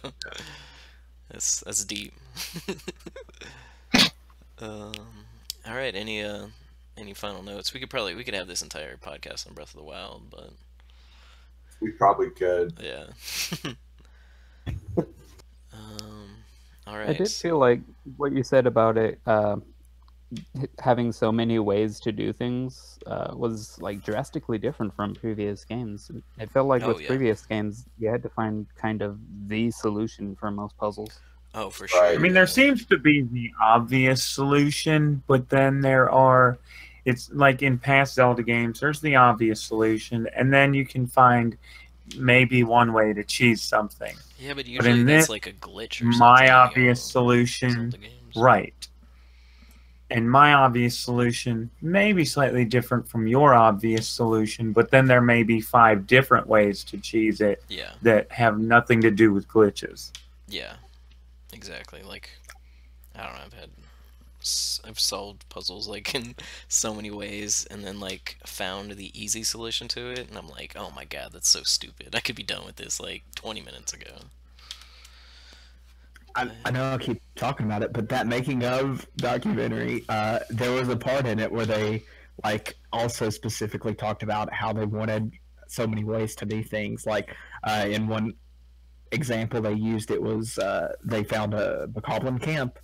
that's deep. um, all right. Any final notes? We could have this entire podcast on Breath of the Wild, but We probably could. yeah. All I right. did feel like what you said about it having so many ways to do things was like drastically different from previous games. It felt like Oh, with yeah. previous games, you had to find kind of the solution for most puzzles. Oh, for Right. sure. I mean, there seems to be the obvious solution, but then it's like in past Zelda games, there's the obvious solution, and then you can find maybe one way to cheese something. Yeah, but in usually that's this, like a glitch or something. My in the obvious Zelda solution, games. right. And my obvious solution may be slightly different from your obvious solution, but then there may be 5 different ways to cheese it Yeah. that have nothing to do with glitches. Yeah. Exactly. Like, I don't know. I've solved puzzles like in so many ways, and then like found the easy solution to it, and I'm like, oh my god, that's so stupid. I could be done with this like 20 minutes ago. I know I keep talking about it, but that making of documentary, there was a part in it where they like also specifically talked about how they wanted so many ways to do things. Like in one example they used, it was they found a Bokoblin camp,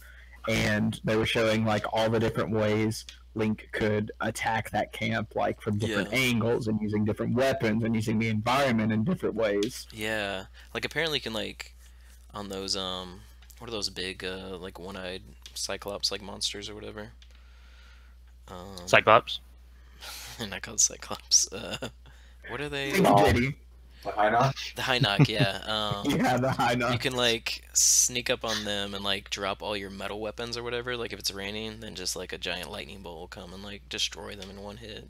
and they were showing like all the different ways Link could attack that camp, like from different Yeah. angles and using different weapons and using the environment in different ways. Yeah. Like apparently you can like on those what are those big like one-eyed cyclops like monsters or whatever? Cyclops. Not called cyclops. What are they? Thank you, JD. The high knock? The high knock, yeah. Yeah, the high You knock. can like sneak up on them and like drop all your metal weapons or whatever. Like if it's raining, then just like a giant lightning bolt will come and like destroy them in one hit.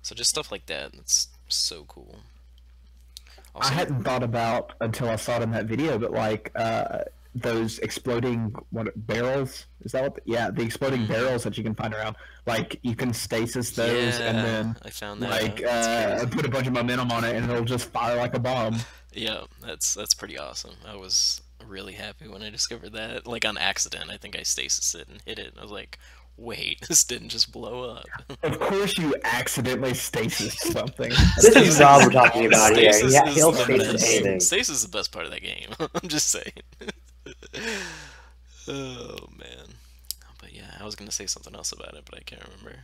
So just stuff like that. That's so cool. I hadn't thought about until I saw it in that video, but like those exploding barrels, is that what? Yeah, the exploding barrels that you can find around. Like you can stasis those, and then I found that. like That's crazy. put a bunch of momentum on it, and it'll just fire like a bomb. Yeah, that's pretty awesome. I was really happy when I discovered that. Like on accident, I think I stasis it and hit it. And I was like, wait, this didn't just blow up. Of course, you accidentally stasis something. This is Rob we're talking about here. Stasis Yeah, is he'll the stasis best. anything. Stasis is the best part of that game. I'm just saying. Oh man. But yeah, I was gonna say something else about it, but I can't remember.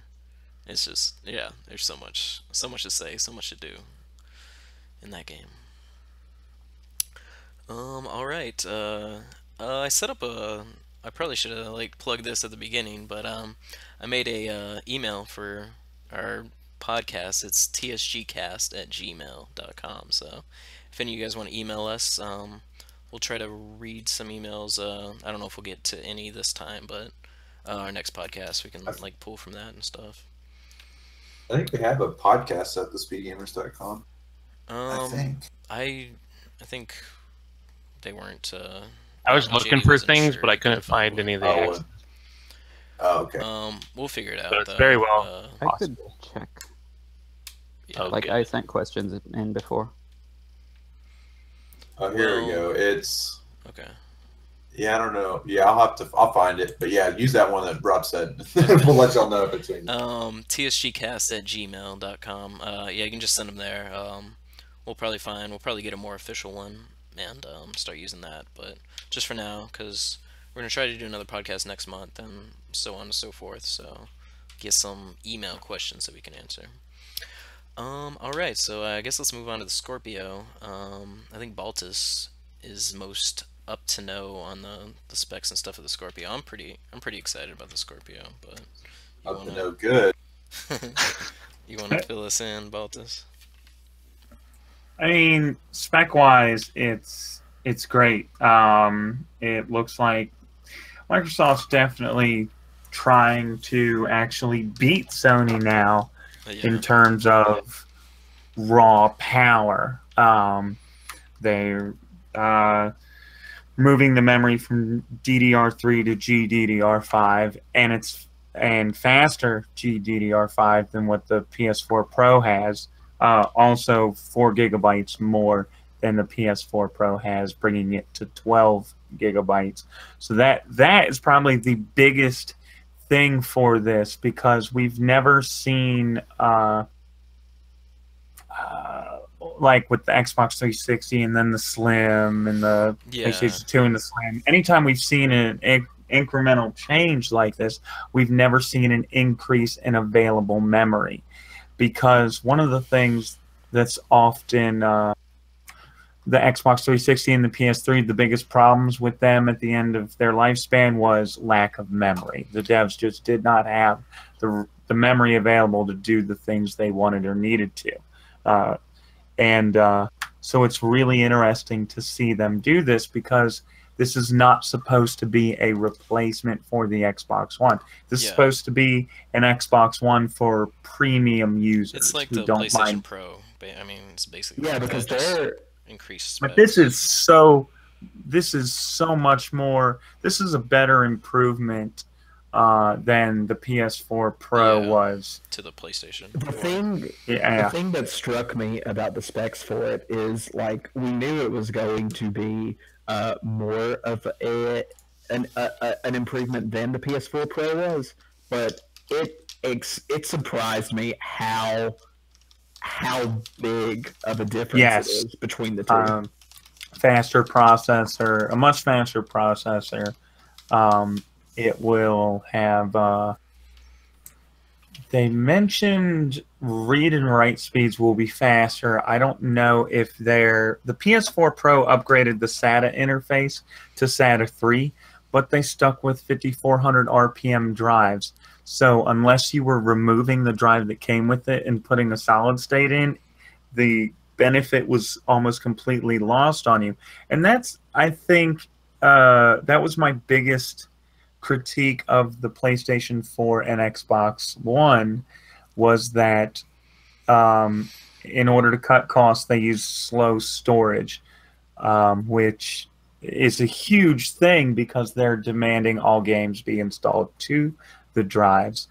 It's just yeah, there's so much to say, so much to do in that game. All right. I set up I probably should have like plugged this at the beginning, but I made a email for our podcast. It's tsgcast@gmail.com. So if any of you guys want to email us, we'll try to read some emails. I don't know if we'll get to any this time, but our next podcast we can like pull from that and stuff. I think they have a podcast at thespeedgamers.com. I think. I think they weren't. I was looking JD for wasn't things, sure but I he couldn't find one. any of the access. Oh, okay. We'll figure it out. But it's though. very well I could possible. check. Yeah. Like good. I sent questions in before. Oh, here we Well- go. It's Okay. yeah, I don't know. Yeah, I'll find it. But yeah, use that one that Rob said. We'll let y'all know if it's in. tsgcast@gmail.com. Yeah, you can just send them there. We'll probably get a more official one and start using that. But just for now, because we're gonna try to do another podcast next month and so on and so forth. So get some email questions that we can answer. All right. So I guess let's move on to the Scorpio. I think Baltus is most up to know on the specs and stuff of the Scorpio. I'm pretty excited about the Scorpio, but you Up to wanna no good. you wanna fill us in, Baltus? I mean, spec-wise, it's great. It looks like Microsoft's definitely trying to actually beat Sony now in terms of raw power. They're moving the memory from DDR3 to GDDR5, and faster GDDR5 than what the PS4 Pro has. Also 4 gigabytes more than the PS4 Pro has, bringing it to 12 gigabytes. So that is probably the biggest thing for this, because we've never seen like with the Xbox 360 and then the Slim and the PlayStation 2 and the Slim. Anytime we've seen an incremental change like this, we've never seen an increase in available memory. Because one of the things that's often the Xbox 360 and the PS3, the biggest problems with them at the end of their lifespan was lack of memory. The devs just did not have the memory available to do the things they wanted or needed to. So it's really interesting to see them do this, because this is not supposed to be a replacement for the Xbox One. This is supposed to be an Xbox One for premium users. It's like who the don't PlayStation mind. Pro. I mean, it's basically Yeah, like because that, just they're increased specs. But this is so much more. This is a better improvement than the PS4 Pro was to the PlayStation. the thing. Yeah. The thing that struck me about the specs for it is, like, we knew it was going to be more of an improvement than the PS4 Pro was, but it surprised me how big of a difference it is between the two. Faster processor, a much faster processor. It will have. They mentioned read and write speeds will be faster. I don't know if the PS4 Pro upgraded the SATA interface to SATA 3, but they stuck with 5400 RPM drives. So unless you were removing the drive that came with it and putting a solid state in, the benefit was almost completely lost on you. And that's, I think, that was my biggest critique of the PlayStation 4 and Xbox One, was that in order to cut costs, they use slow storage, which is a huge thing because they're demanding all games be installed to the drives.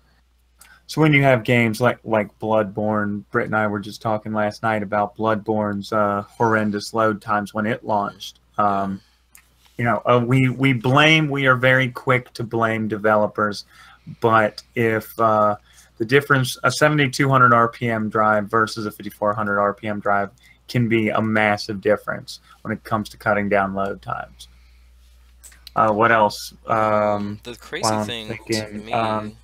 So when you have games like Bloodborne, Britt and I were just talking last night about Bloodborne's horrendous load times when it launched. We are very quick to blame developers, but if the difference, a 7200 RPM drive versus a 5400 RPM drive can be a massive difference when it comes to cutting down load times. What else? The crazy thing to me thinking,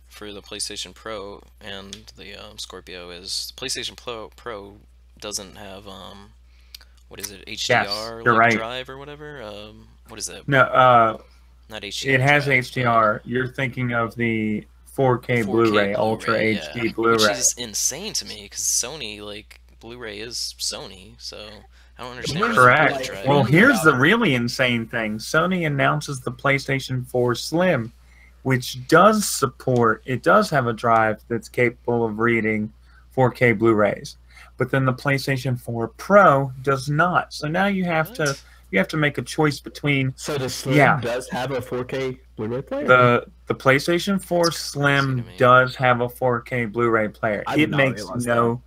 for the PlayStation Pro and the Scorpio is the PlayStation Pro doesn't have what is it, HDR you're right. drive or whatever? What is that? No, not HDR. it has drive, HDR. You're thinking of the 4K Blu-ray, Ultra HD Blu-ray, which is insane to me because Sony, like, Blu-ray is Sony, so I don't understand. Here's- why they Correct. put a drive Well, in. here's the really insane thing. Sony announces the PlayStation 4 Slim, which does have a drive that's capable of reading 4K Blu-rays. But then the PlayStation 4 Pro does not. So now you have to make a choice between So the Slim Yeah. does have a 4K Blu-ray player. the PlayStation 4 That's crazy Slim to me. does have a 4K Blu-ray player. I did It not makes realize no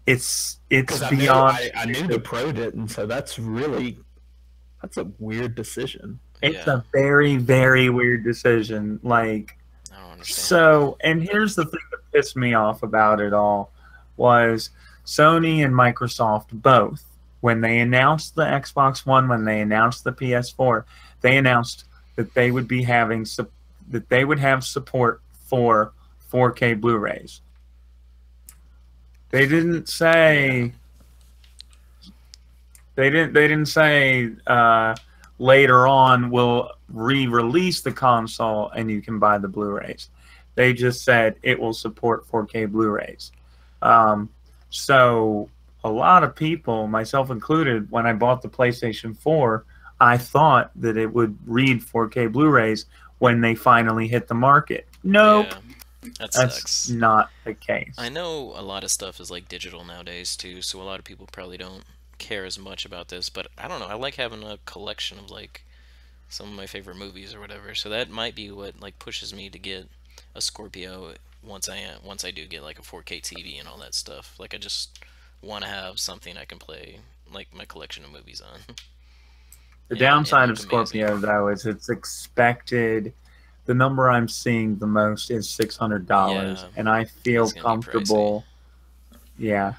it's Because beyond I knew the Pro didn't, so that's a weird decision. it's Yeah. a very, very weird decision. Like, I don't understand. so, and here's the thing that pissed me off about it all was Sony and Microsoft both, when they announced the Xbox One, when they announced the PS4, they announced that they would be having that they would have support for 4K Blu-rays. They didn't say. They didn't say later on we'll re-release the console and you can buy the Blu-rays. They just said it will support 4K Blu-rays. So a lot of people, myself included, when I bought the PlayStation 4, I thought that it would read 4K Blu-rays when they finally hit the market. Nope, Yeah, that that's sucks. not the case. I know a lot of stuff is like digital nowadays too, so a lot of people probably don't care as much about this, but I don't know. I like having a collection of like some of my favorite movies or whatever. So that might be what like pushes me to get a Scorpio once I do get like a 4K TV and all that stuff. Like I just want to have something I can play like my collection of movies on. The It downside of looked Scorpio, amazing. though, is it's expected. The number I'm seeing the most is $600, Yeah, and I feel it's gonna be comfortable. Yeah,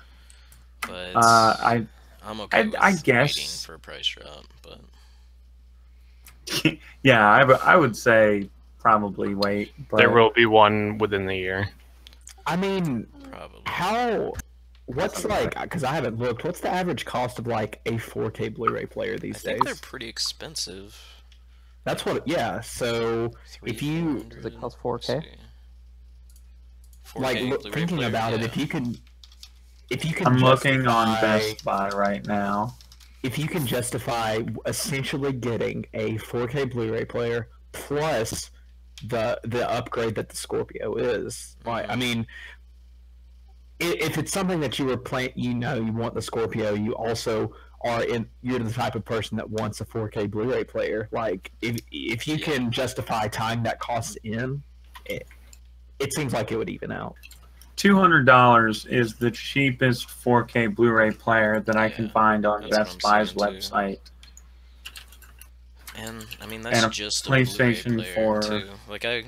But I I'm okay with I waiting guess. for a price drop, but yeah, I would say probably wait. But There will be one within the year. I mean, probably. what's like, because I haven't looked, what's the average cost of like a 4K Blu-ray player I these think days? they're pretty expensive. That's what, yeah. So if you, Does it cost 4K? like, thinking about it, if you can I'm looking on justify- Best Buy right now. if you can justify essentially getting a 4K Blu-ray player plus the upgrade that the Scorpio is, right? I mean, if it's something that you were playing, you want the Scorpio, you also you're the type of person that wants a 4K Blu-ray player. Like, if you can justify tying that cost in, it seems like it would even out. $200 is the cheapest 4K Blu-ray player that I can Yeah, find on that's what Best I'm Buy's saying, too. website. And I mean that's And a just PlayStation a Blu-ray player 4. too. Like I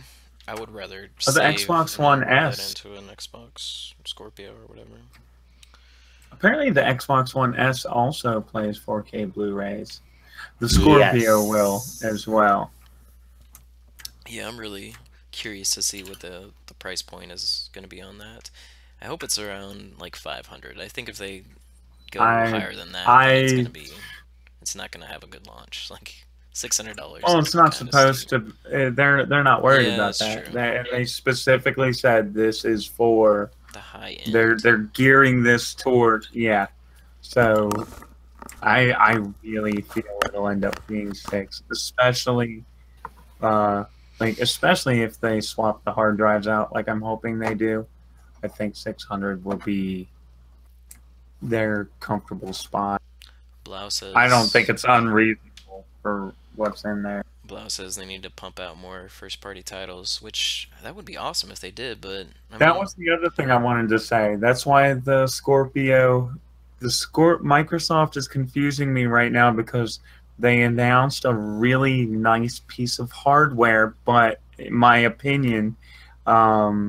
would rather Oh, the save Xbox and One put that S. into an Xbox Scorpio or whatever. Apparently, the Xbox One S also plays 4K Blu-rays. The Scorpio will as well. Yeah, I'm really curious to see what the price point is going to be on that. I hope it's around like 500. I think if they go higher than that, then it's going to be. It's not going to have a good launch. Like $600. Well, it's not supposed to. They're not worried Yeah, about that's that. true. They specifically said this is for. The high end. They're gearing this toward So, I really feel it'll end up being 6, especially especially if they swap the hard drives out, like I'm hoping they do. I think 600 will be their comfortable spot. Blau says. I don't think it's unreasonable for what's in there. Blau says they need to pump out more first-party titles, which that would be awesome if they did. But I That mean, was the other thing I wanted to say. That's why the Scorpio, Microsoft is confusing me right now because they announced a really nice piece of hardware, but in my opinion, I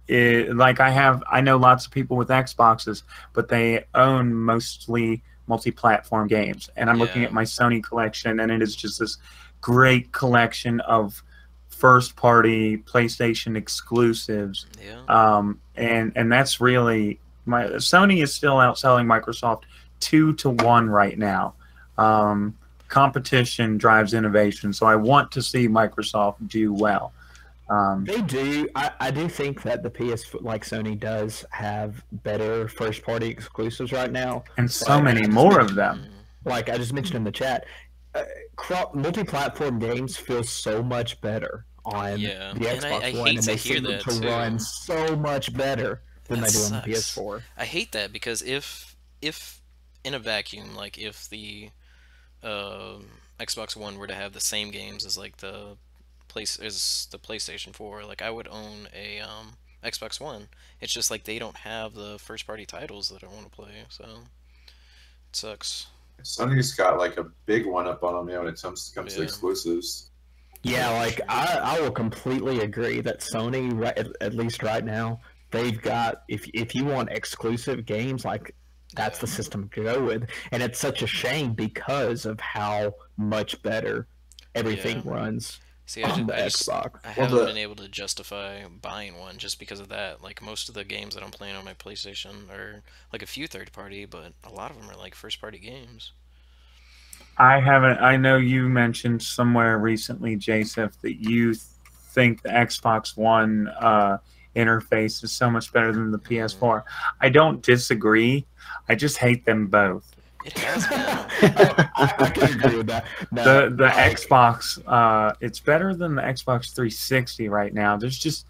know lots of people with Xboxes, but they own mostly multi-platform games. And I'm looking Yeah. at my Sony collection, and it is just this great collection of first-party PlayStation exclusives. yeah. And that's really Sony is still outselling Microsoft 2-1 right now. Competition drives innovation, so I want to see Microsoft do well. They do. I do think that the like Sony does have better first party exclusives right now. and so many more of them. Like I just mentioned in the chat, multi-platform games feel so much better on the Xbox I One, hate and to they hear seem that to too. run so much better than That they do on the sucks. PS4. I hate that because if in a vacuum, like if the Xbox One were to have the same games as like the PlayStation 4, like I would own a Xbox One. It's just like they don't have the first party titles that I want to play, so it sucks. Sony's got like a big one up on them when it comes to Yeah. exclusives. Yeah, like I will completely agree that Sony, at least right now, they've got if you want exclusive games, like that's the system to go with, and it's such a shame because of how much better everything runs See, on the I just Xbox. I haven't been able to justify buying one just because of that. Like most of the games that I'm playing on my PlayStation are like a few third party, but a lot of them are like first party games. I haven't. I know you mentioned somewhere recently, Joseph, that you think the Xbox One interface is so much better than the PS4. I don't disagree. I just hate them both. It has been. I can agree with that. No, The Xbox, it's better than the Xbox 360 right now. There's just,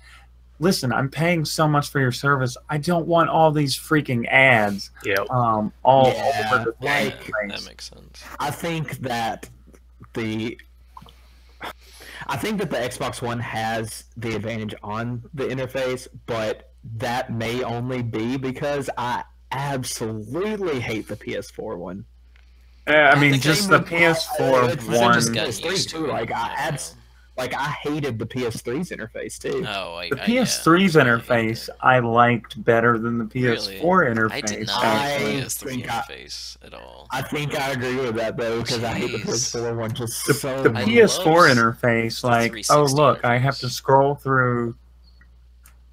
listen, I'm paying so much for your service. I don't want all these freaking ads. Yep. All Yeah, over the like, place. That makes sense. I think that the Xbox One has the advantage on the interface, but that may only be because I absolutely hate the PS4 one. I mean, think just Same the with PS4 I've one. just gotten PS3 used to too. it. Like I hated the PS3's interface too. Oh, The PS3's interface I liked better than the PS4 interface. I did not actually. like the PS3 interface at all. I think I agree with that though because I hate the Jeez. PS4 one just The so the much. PS4 interface, the like, 360 oh look, I have interface. to scroll through.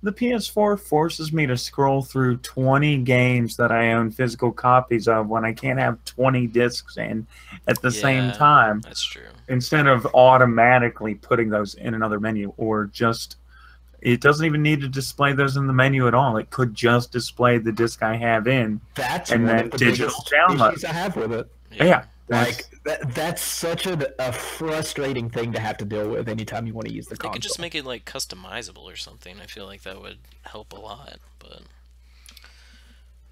The PS4 forces me to scroll through 20 games that I own physical copies of when I can't have 20 discs in at the same Yeah, time. That's true. Instead of automatically putting those in another menu, or just, it doesn't even need to display those in the menu at all. It could just display the disc I have in. That's and one then of the digital biggest download. issues I have with it. Yeah, Like that's such a frustrating thing to have to deal with anytime you want to use the They console. could just make it like customizable or something. I feel like that would help a lot, but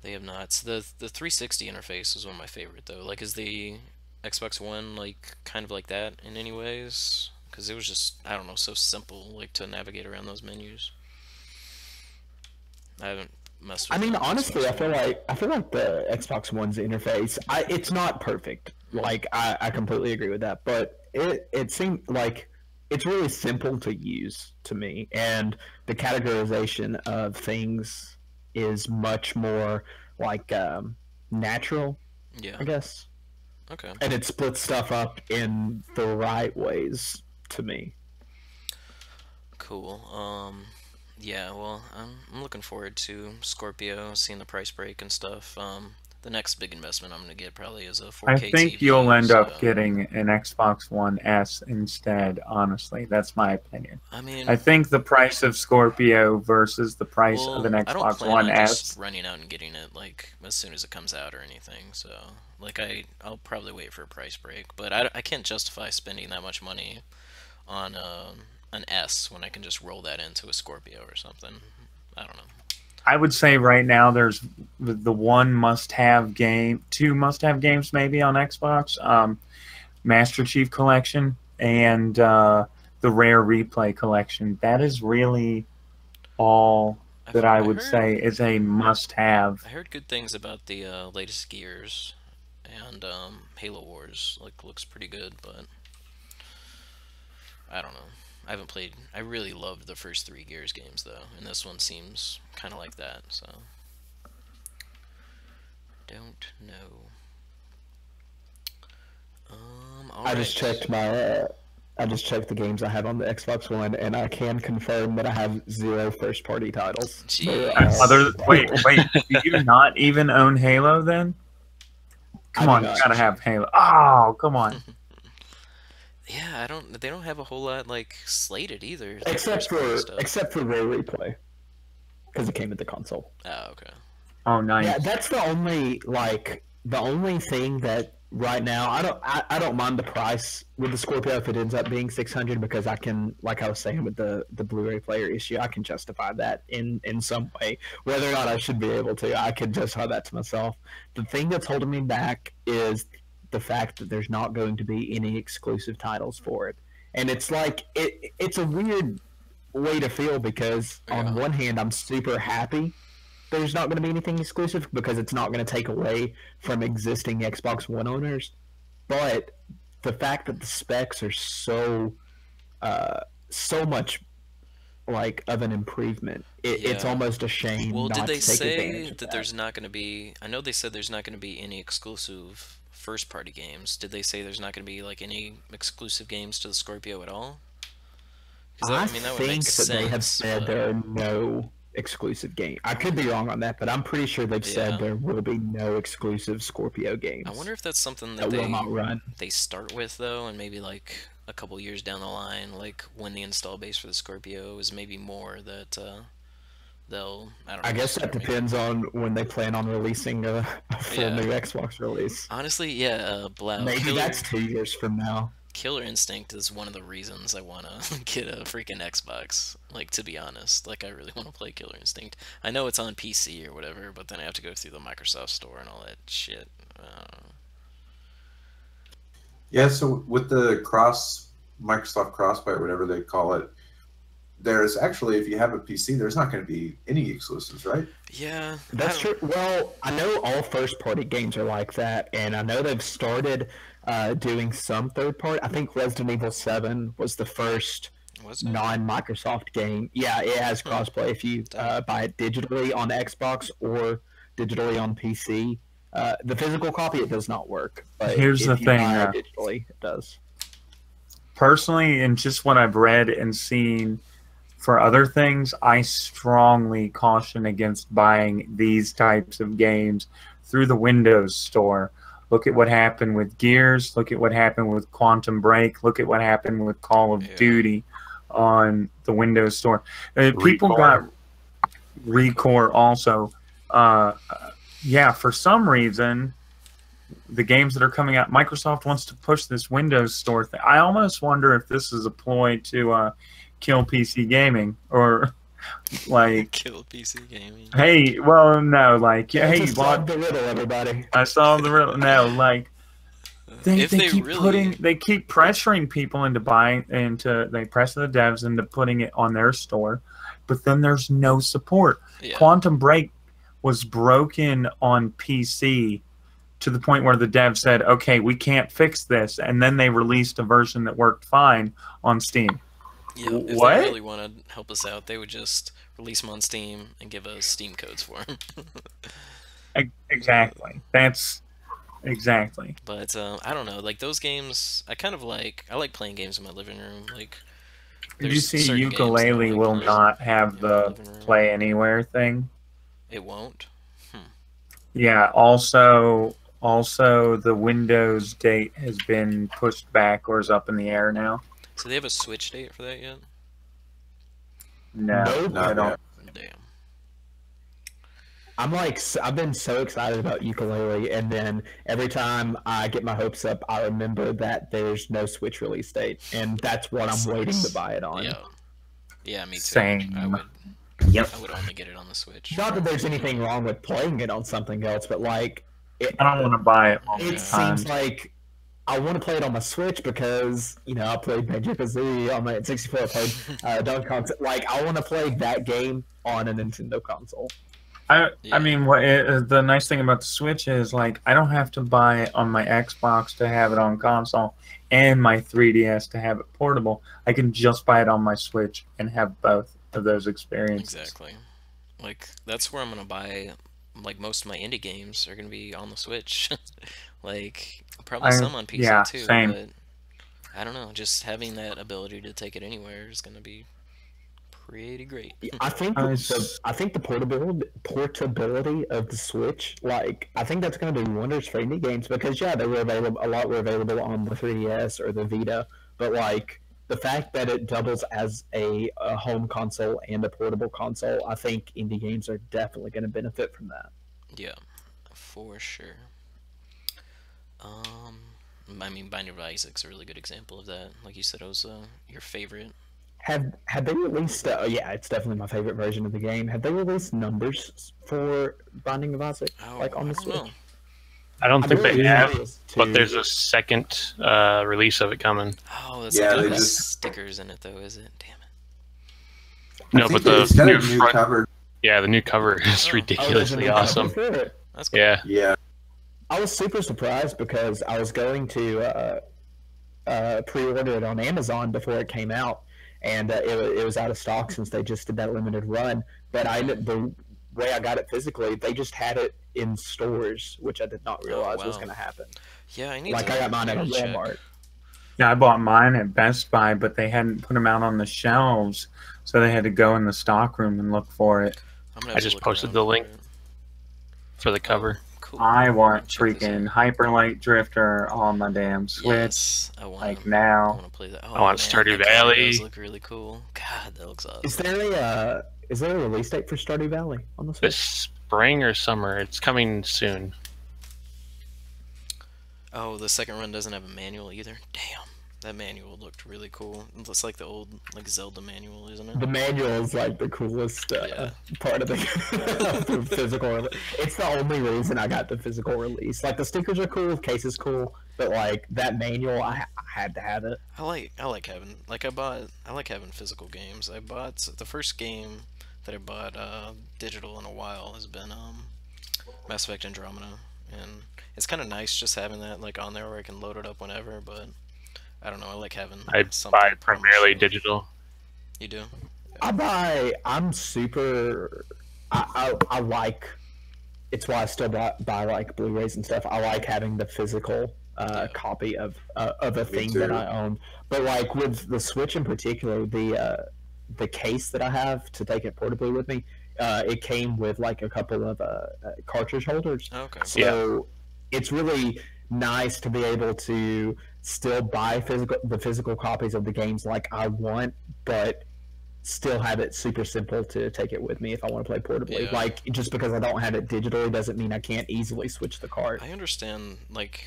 they have not. The 360 interface is one of my favorite though. Like, is the Xbox One like kind of like that in any ways? Because it was just, I don't know, so simple like to navigate around those menus. I haven't messed with I mean, the honestly, Xbox I feel One. like the Xbox One's interface. It's not perfect. Like I completely agree with that, but it seemed like it's really simple to use to me, and the categorization of things is much more like natural, Yeah. I guess, Okay. and it splits stuff up in the right ways to me. Cool. Yeah, well, I'm looking forward to Scorpio, seeing the price break and stuff. The next big investment I'm gonna get probably is a 4K I think TV, you'll end up so, getting an Xbox One S instead, honestly. That's my opinion. I mean, I think the price of Scorpio versus the price well, of an I don't Xbox plan One on S. just running out and getting it like as soon as it comes out or anything. So, like, I'll probably wait for a price break, but I can't justify spending that much money on an S when I can just roll that into a Scorpio or something. I don't know. I would say right now there's the one must-have game, two must-have games maybe on Xbox, Master Chief Collection and the Rare Replay Collection. That is really all that I would say is a must-have. I heard good things about the latest Gears and Halo Wars. Like, looks pretty good, but I don't know. I haven't played. I really loved the first 3 Gears games though, and this one seems kind of like that. So, don't know. I just checked my. I just checked the games I have on the Xbox One, and I can confirm that I have 0 first-party titles. Jeez. Wait, do you not even own Halo then? Come I on, do you not. gotta have Halo. Oh, come on. Yeah, I don't. They don't have a whole lot like slated either. Like except first-party for stuff. Rare Replay, because it came with the console. Oh, okay. Oh, nice. Yeah, that's the only thing that right now I don't mind the price with the Scorpio if it ends up being 600, because I can, like I was saying with the Blu-ray player issue, I can justify that in some way. Whether or not I should be able to, I can justify that to myself. The thing that's holding me back is the fact that there's not going to be any exclusive titles for it, and it's like it's a weird way to feel, because on one hand I'm super happy there's not going to be anything exclusive, because it's not going to take away from existing Xbox One owners. But the fact that the specs are so much like of an improvement, it's almost a shame. Well, not did they to take say advantage of that there's not going to be? I know they said there's not going to be any exclusive first-party games. Did they say there's not going to be like any exclusive games to the Scorpio at all? 'Cause I mean, that would make think that they have sense, said but- there are no exclusive games. I could be wrong on that, but I'm pretty sure they've said there will be no exclusive Scorpio games. I wonder if that's something that will not run. they start with though, and maybe like a couple years down the line, like when the install base for the Scorpio is maybe more, that they'll. I don't know. I guess that depends on when they plan on releasing a full new Xbox release. Honestly, yeah, Blau. Maybe that's 2 years from now. Killer Instinct is one of the reasons I want to get a freaking Xbox. Like, to be honest, like, I really want to play Killer Instinct. I know it's on PC or whatever, but then I have to go through the Microsoft Store and all that shit. Yeah, so with the Microsoft Crossplay, or whatever they call it, there's actually, if you have a PC, there's not going to be any exclusives, right? Yeah, that's true. Well, I know all first-party games are like that, and I know they've started doing some third-party. I think Resident Evil 7 was the first non-Microsoft game. Yeah, it has crossplay if you buy it digitally on Xbox or digitally on PC. The physical copy, it does not work. But here's the thing. Digitally, it does. Personally, and just what I've read and seen for other things, I strongly caution against buying these types of games through the Windows Store. Look at what happened with Gears. Look at what happened with Quantum Break. Look at what happened with Call of Duty on the Windows Store. People got Recore also. Yeah, for some reason, the games that are coming out, Microsoft wants to push this Windows Store thing. I almost wonder if this is a ploy to kill PC gaming, or like kill PC gaming. Hey, well, no, like hey, solve the riddle, everybody. I solved the riddle. No, like they keep they keep pressuring people into they pressure the devs into putting it on their store, but then there's no support. Yeah. Quantum Break was broken on PC to the point where the dev said, "Okay, we can't fix this," and then they released a version that worked fine on Steam. Yeah, if they really want to help us out, they would just release them on Steam and give us Steam codes for them. Exactly. That's exactly. But I don't know. Like those games, I kind of like. I like playing games in my living room. Like, did you see Ukulele will not have the Play Anywhere thing? It won't. Yeah. Also, the Windows date has been pushed back or is up in the air now. So they have a Switch date for that yet? No, I don't. Damn. I've been so excited about Ukulele, and then every time I get my hopes up, I remember that there's no Switch release date, and that's what I'm waiting to buy it on. Yeah, me too. Same. I would only get it on the Switch. Not that there's anything wrong with playing it on something else, but like, I don't want to buy it. It seems like I want to play it on my Switch because, I played Banjo-Kazooie on my N64, I played Donkey Kong. Like, I want to play that game on a Nintendo console. I mean, the nice thing about the Switch is, like, I don't have to buy it on my Xbox to have it on console and my 3DS to have it portable. I can just buy it on my Switch and have both of those experiences. Exactly. Like, that's where I'm going to buy, like, most of my indie games are going to be on the Switch. Like, probably some on PC too, same. But I don't know, just having that ability to take it anywhere is going to be pretty great. I think the portability of the Switch, like, I think that's going to do wonders for indie games because, they were available. A lot were available on the 3DS or the Vita, but like the fact that it doubles as a home console and a portable console, I think indie games are definitely going to benefit from that. Yeah, for sure. I mean, Binding of Isaac's a really good example of that. Like you said, it was your favorite. Have they released? Yeah, it's definitely my favorite version of the game. Have they released numbers for Binding of Isaac, like on the Switch? Know. I don't think they have, but to... there's a second release of it coming. Oh, that's Yeah, not they got just- stickers in it though, is it? Damn it. No, I think but it's the got new a new front, cover. yeah, the new cover is Oh, there's a ridiculously new cover awesome. for it. That's cool. Yeah, Yeah. I was super surprised because I was going to pre-order it on Amazon before it came out, and it was out of stock since they just did that limited run. But the way I got it physically, they just had it in stores, which I did not realize was wow. going to happen. Yeah, I need Like to. I got mine at a check. Walmart. Yeah, I bought mine at Best Buy, but they hadn't put them out on the shelves, so they had to go in the stock room and look for it. I'm gonna I have to just look posted around the for link it. for the cover. Cool. I want Check this freaking out. Hyper Light Drifter on my damn Switch. Yes, I want. Like I now. want to play that. Oh, I want man, Stardew that cover Valley. does look really cool. God, that looks awesome. Is there a release date for Stardew Valley on the This Switch? spring or summer, it's coming soon. Oh, the second run doesn't have a manual either. Damn, that manual looked really cool. It looks like the old Zelda manual, isn't it? The manual is like the coolest Yeah. part of the, the physical release. It's the only reason I got the physical release. Like the stickers are cool, the case is cool, but like that manual, I had to have it. I like having I like having physical games. I bought the first game that I bought digital in a while has been Mass Effect Andromeda, and it's kind of nice just having that like on there where I can load it up whenever. But I don't know, I like having I something buy it put on the primarily shelf. digital. You do? I'm super. I like. It's why I still buy like Blu-rays and stuff. I like having the physical copy of a thing that too. I own. But like with the Switch in particular, the case that I have to take it portably with me, it came with like a couple of cartridge holders. Okay. So it's really nice to be able to still buy the physical copies of the games like I want, but still have it super simple to take it with me if I want to play portably. Yeah. Like just because I don't have it digitally doesn't mean I can't easily switch the card. I understand like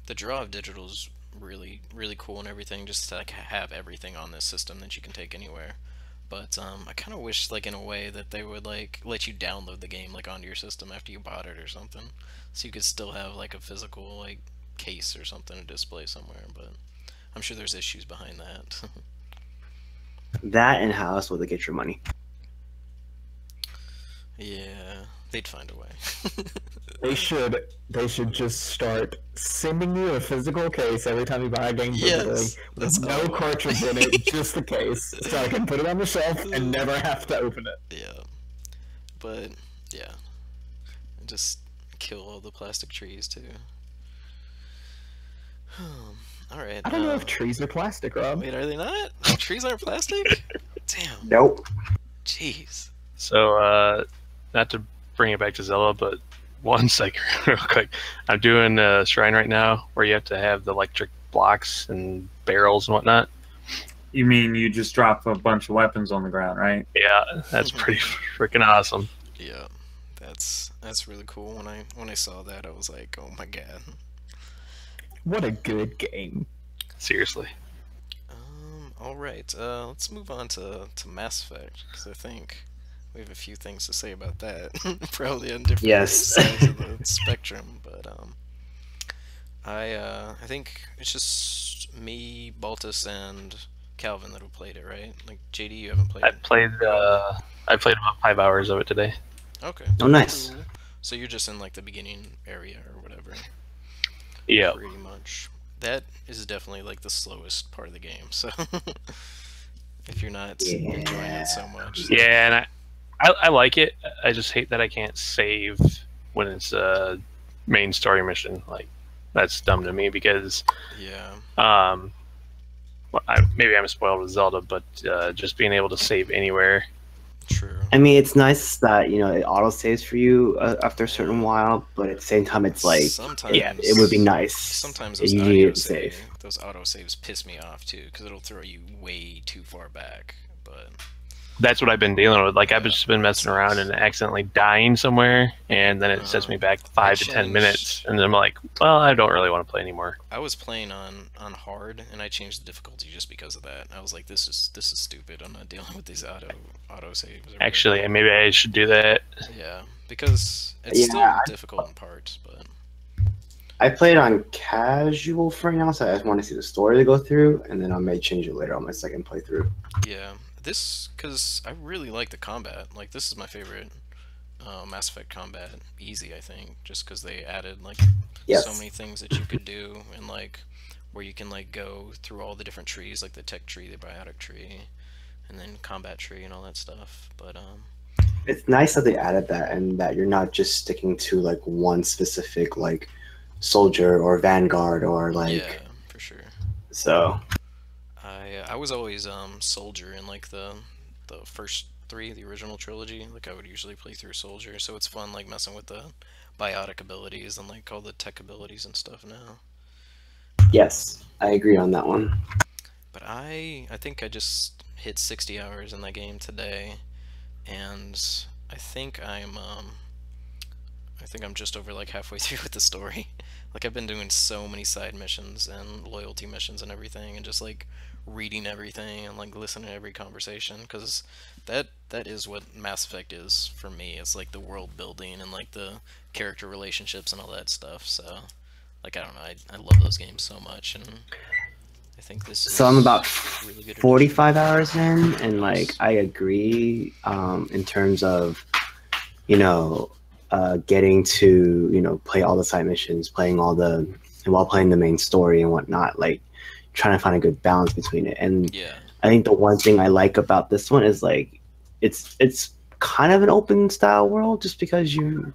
the draw of digital is really really cool and everything, just to like have everything on this system that you can take anywhere. But I kind of wish like in a way that they would like let you download the game like onto your system after you bought it or something, so you could still have like a physical like case or something to display somewhere. But I'm sure there's issues behind that. That and how else will they get your money? Yeah, they'd find a way. They should just start sending you a physical case every time you buy a game Yes, digitally that's with all I no want. cartridge in it, just the case, so I can put it on the shelf and never have to open it. Yeah, but yeah, and just kill all the plastic trees too. All right. I don't know if trees are plastic, Rob. Wait, are they not? Trees aren't plastic? Damn. Nope. Jeez. So, not to bring it back to Zelda, but one second, real quick. I'm doing a shrine right now where you have to have the electric blocks and barrels and whatnot. You mean you just drop a bunch of weapons on the ground, right? Yeah, that's pretty freaking awesome. Yeah, that's really cool. When I saw that, I was like, oh my god. What a good game. Seriously. All right. Let's move on to Mass Effect, because I think we have a few things to say about that. Probably on different Yes. sides of the spectrum, but I think it's just me, Baltus, and Calvin that have played it, right? Like JD, you haven't played I it. played about 5 hours of it today. Okay. Oh, nice. Cool. So you're just in like the beginning area or whatever. Yeah. Pretty much. That is definitely like the slowest part of the game. So if you're not enjoying it so much, Yeah, and I like it. I just hate that I can't save when it's a main story mission. Like, that's dumb to me because yeah, well, maybe I'm spoiled with Zelda, but just being able to save anywhere true. I mean, it's nice that it auto saves for you after a certain while, but at the same time, it's like, yeah, it would be nice. Sometimes if those you auto needed to save. those auto saves piss me off too, because it'll throw you way too far back. But That's what I've been dealing with. Like, I've Yeah, just been messing around and accidentally dying somewhere, and then it sets me back 5 to 10 minutes, and then I'm like, well, I don't really want to play anymore. I was playing on hard, and I changed the difficulty just because of that. I was like, this is stupid. I'm not dealing with these auto saves. Actually, maybe I should do that. Yeah, because it's still difficult in parts, but I played on casual for now, so I just want to see the story to go through, and then I may change it later on my second playthrough. yeah, because I really like the combat. Like, this is my favorite Mass Effect combat, easy, I think, just because they added like so many things that you could do, and like where you can like go through all the different trees, like the tech tree, the biotic tree, and then combat tree and all that stuff. But it's nice that they added that, and that you're not just sticking to like one specific like soldier or vanguard or like. Yeah, for sure. So. I was always soldier in like the first 3, the original trilogy. Like, I would usually play through soldier, so it's fun like messing with the biotic abilities and like all the tech abilities and stuff now. Yes, I agree on that one. But I think I just hit 60 hours in that game today, and I think I'm just over like halfway through with the story. Like, I've been doing so many side missions and loyalty missions and everything, and just like reading everything and like listening to every conversation, because that is what Mass Effect is for me. It's like the world building and like the character relationships and all that stuff. So like, I don't know, I love those games so much, and I think this is so I'm about really good 45 hours in, and like I agree in terms of getting to play all the side missions, while playing the main story and whatnot, like trying to find a good balance between it. And yeah. I think the one thing I like about this one is like it's kind of an open style world, just because you're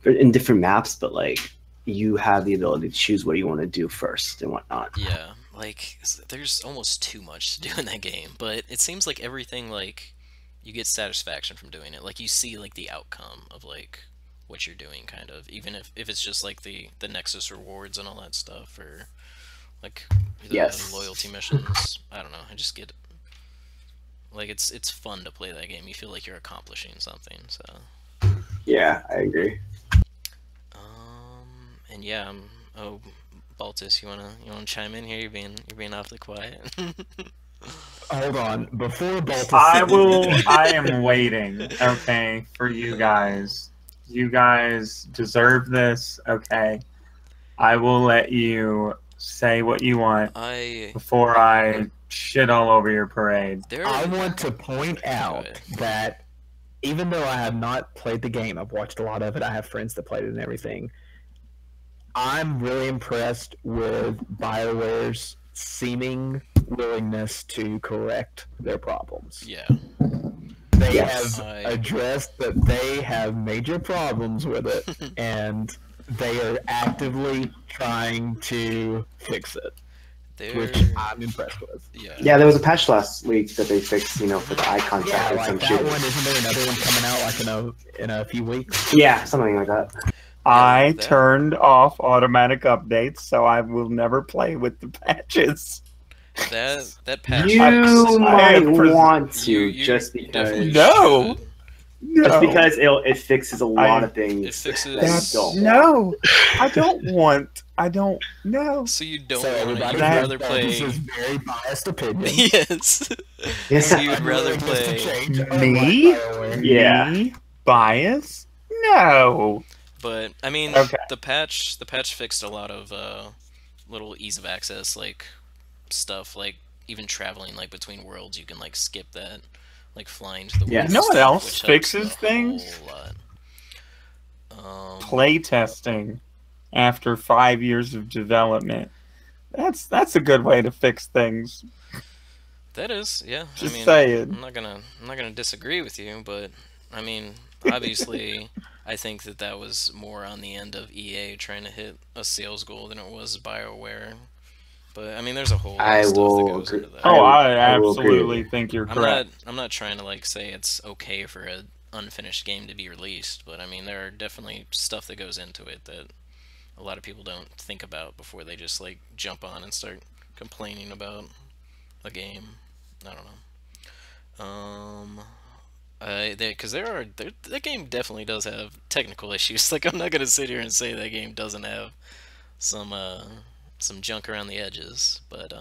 in different maps, but like you have the ability to choose what you want to do first and whatnot. Yeah, like there's almost too much to do in that game, but it seems like everything, like, you get satisfaction from doing it. Like, you see like the outcome of like what you're doing, kind of, even if it's just like the Nexus rewards and all that stuff, or like the loyalty missions. I don't know, I just get like, it's fun to play that game. You feel like you're accomplishing something. So yeah, I agree. And yeah, oh, Baltus, you wanna chime in here? You're being awfully quiet. Hold on, before Baltus. I am waiting. Okay, for you guys. You guys deserve this. Okay, I will let you say what you want before I shit all over your parade. I want to point out that even though I have not played the game, I've watched a lot of it. I have friends that played it and everything. I'm really impressed with BioWare's seeming willingness to correct their problems. Yeah. They have addressed that they have major problems with it, and they are actively trying to fix it, which I'm impressed with. Yeah, there was a patch last week that they fixed, for the icon Yeah, tracker. like that one. Isn't there another one coming out like in a few weeks? Yeah, something like that. I turned off automatic updates, so I will never play with the patches. That patch. You might want to, just because. No. Just because it fixes a lot of things. It fixes. No, I don't want. I don't know. So you don't want to. You'd rather play. This is very biased opinion. Yes. So you'd rather play. Me? Yeah. Me? Bias? No. But I mean, the patch fixed a lot of little ease of access, like stuff, like even traveling like between worlds. You can like skip that, like flying to the world. You know what else fixes things? Play testing after 5 years of development. That's a good way to fix things. That is, yeah. Just saying. I'm not gonna disagree with you, but I mean, obviously, I think that was more on the end of EA trying to hit a sales goal than it was BioWare. But I mean, there's a whole lot of stuff that goes into that. Oh, I absolutely think you're correct. I'm not trying to like say it's okay for unfinished game to be released. But I mean, there are definitely stuff that goes into it that a lot of people don't think about before they just like jump on and start complaining about a game. I don't know. Because that game definitely does have technical issues. Like, I'm not gonna sit here and say that game doesn't have some junk around the edges, but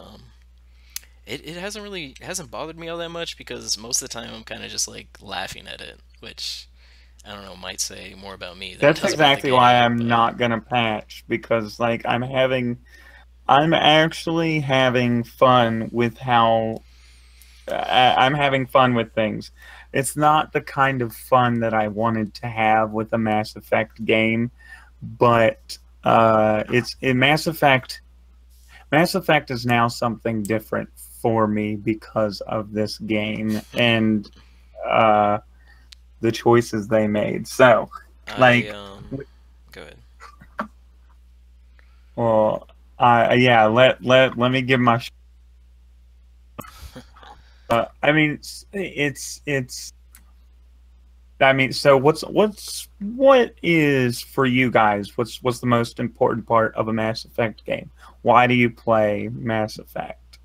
it hasn't bothered me all that much because most of the time I'm kind of just like laughing at it, which I don't know, might say more about me than it That's does about the exactly why game, I'm but not gonna patch, because like I'm actually having fun with how I'm having fun with things. It's not the kind of fun that I wanted to have with a Mass Effect game, but it's in Mass Effect. Mass Effect is now something different for me because of this game and the choices they made. So, I like, go ahead. well, yeah. Let me give my. I mean, it's. I mean, so what is for you guys? What's the most important part of a Mass Effect game? Why do you play Mass Effect?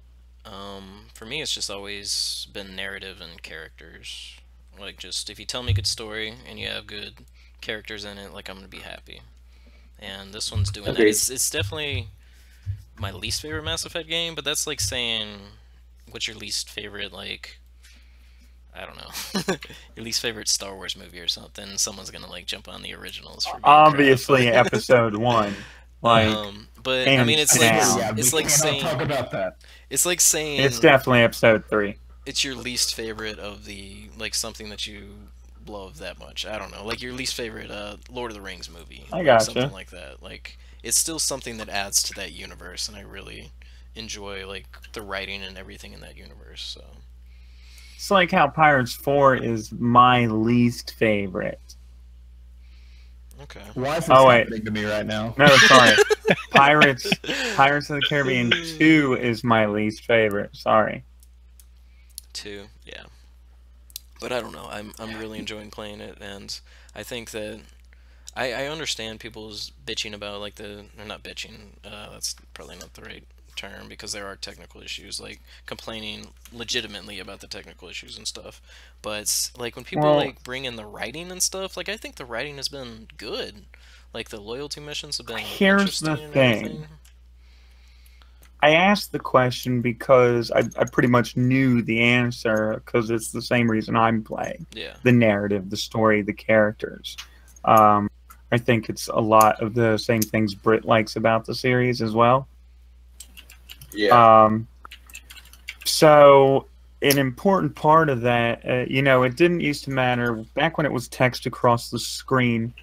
For me, it's just always been narrative and characters. Like, just if you tell me a good story and you have good characters in it, like, I'm gonna be happy. And this one's doing that. Agreed. It's definitely my least favorite Mass Effect game, but that's like saying, what's your least favorite, like, I don't know, your least favorite Star Wars movie or something. Someone's gonna like jump on the originals for being Obviously, crap. Episode 1, like, But I mean, hands it's like down. Yeah, we it's like cannot saying talk about that. it's like saying It's definitely Episode 3. it's your least favorite of the like something that you love that much. I don't know, like your least favorite Lord of the Rings movie, I like gotcha. something like that. Like it's still something that adds to that universe, and I really enjoy like the writing and everything in that universe. So It's like how Pirates 4 is my least favorite. okay. Why is this Oh, wait. happening to me right now? No, sorry. Pirates of the Caribbean 2 is my least favorite. Sorry. 2, yeah. But I don't know. I'm really enjoying playing it, and I think that I understand people's bitching about like or not bitching. That's probably not the right term because there are technical issues, like complaining legitimately about the technical issues and stuff. But like when people Well, like bring in the writing and stuff, like I think the writing has been good. Like the loyalty missions have been here's the interesting and thing. everything. I asked the question because I pretty much knew the answer because it's the same reason I'm playing. Yeah. The narrative, the story, the characters. I think it's a lot of the same things Britt likes about the series as well. Yeah. So an important part of that, it didn't used to matter back when it was text across the screen.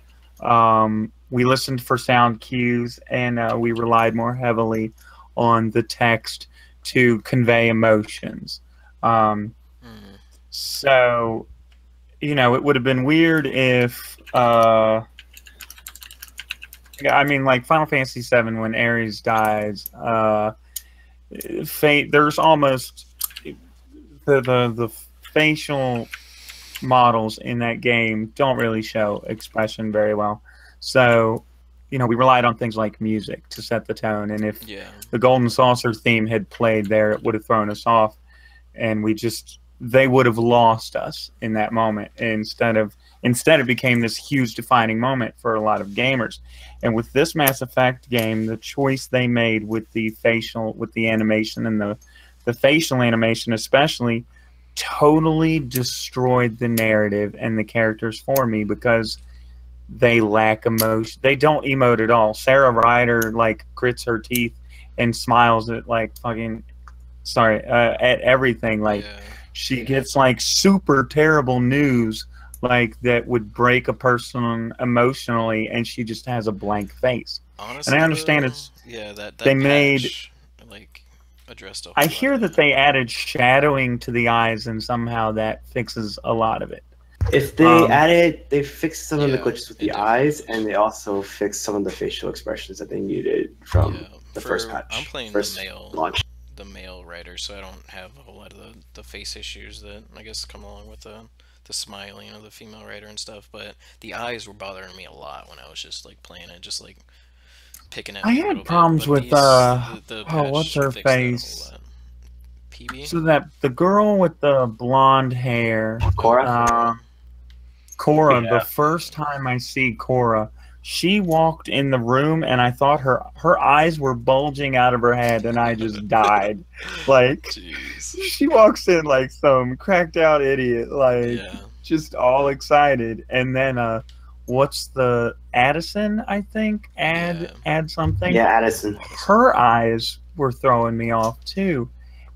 We listened for sound cues and we relied more heavily on the text to convey emotions. So, it would have been weird if, like Final Fantasy VII, when Ares dies, there's almost the facial models in that game don't really show expression very well. So, we relied on things like music to set the tone. And if the Golden Saucer theme had played there, it would have thrown us off. And they would have lost us in that moment. Instead, it became this huge defining moment for a lot of gamers. And with this Mass Effect game, the choice they made with the animation and the facial animation especially, totally destroyed the narrative and the characters for me because they lack emotion. They don't emote at all. Sarah Ryder grits her teeth and smiles at at everything. She gets super terrible news that would break a person emotionally, and she just has a blank face. Honestly, and I understand they made addressed a whole I lot hear of that they added shadowing to the eyes, and somehow that fixes a lot of it. If they fixed some of the glitches with the eyes, and they also fixed some of the facial expressions that they muted from the first patch. I'm playing the male writer, so I don't have a whole lot of the face issues that I guess come along with the the smile, you know, the female writer and stuff. But the eyes were bothering me a lot when I was just like playing it, just like picking at I me a little had problems bit. But with the what's patch her fixed that a face? whole lot. PB? So that the girl with the blonde hair, Cora? Cora. Yeah. The first time I see Cora, she walked in the room, and I thought her eyes were bulging out of her head, and I just died. Like, Jeez. she walks in like some cracked out idiot, like Yeah. just all excited, and then what's the Addison? I think Yeah. add something. Yeah, Addison. Her eyes were throwing me off too.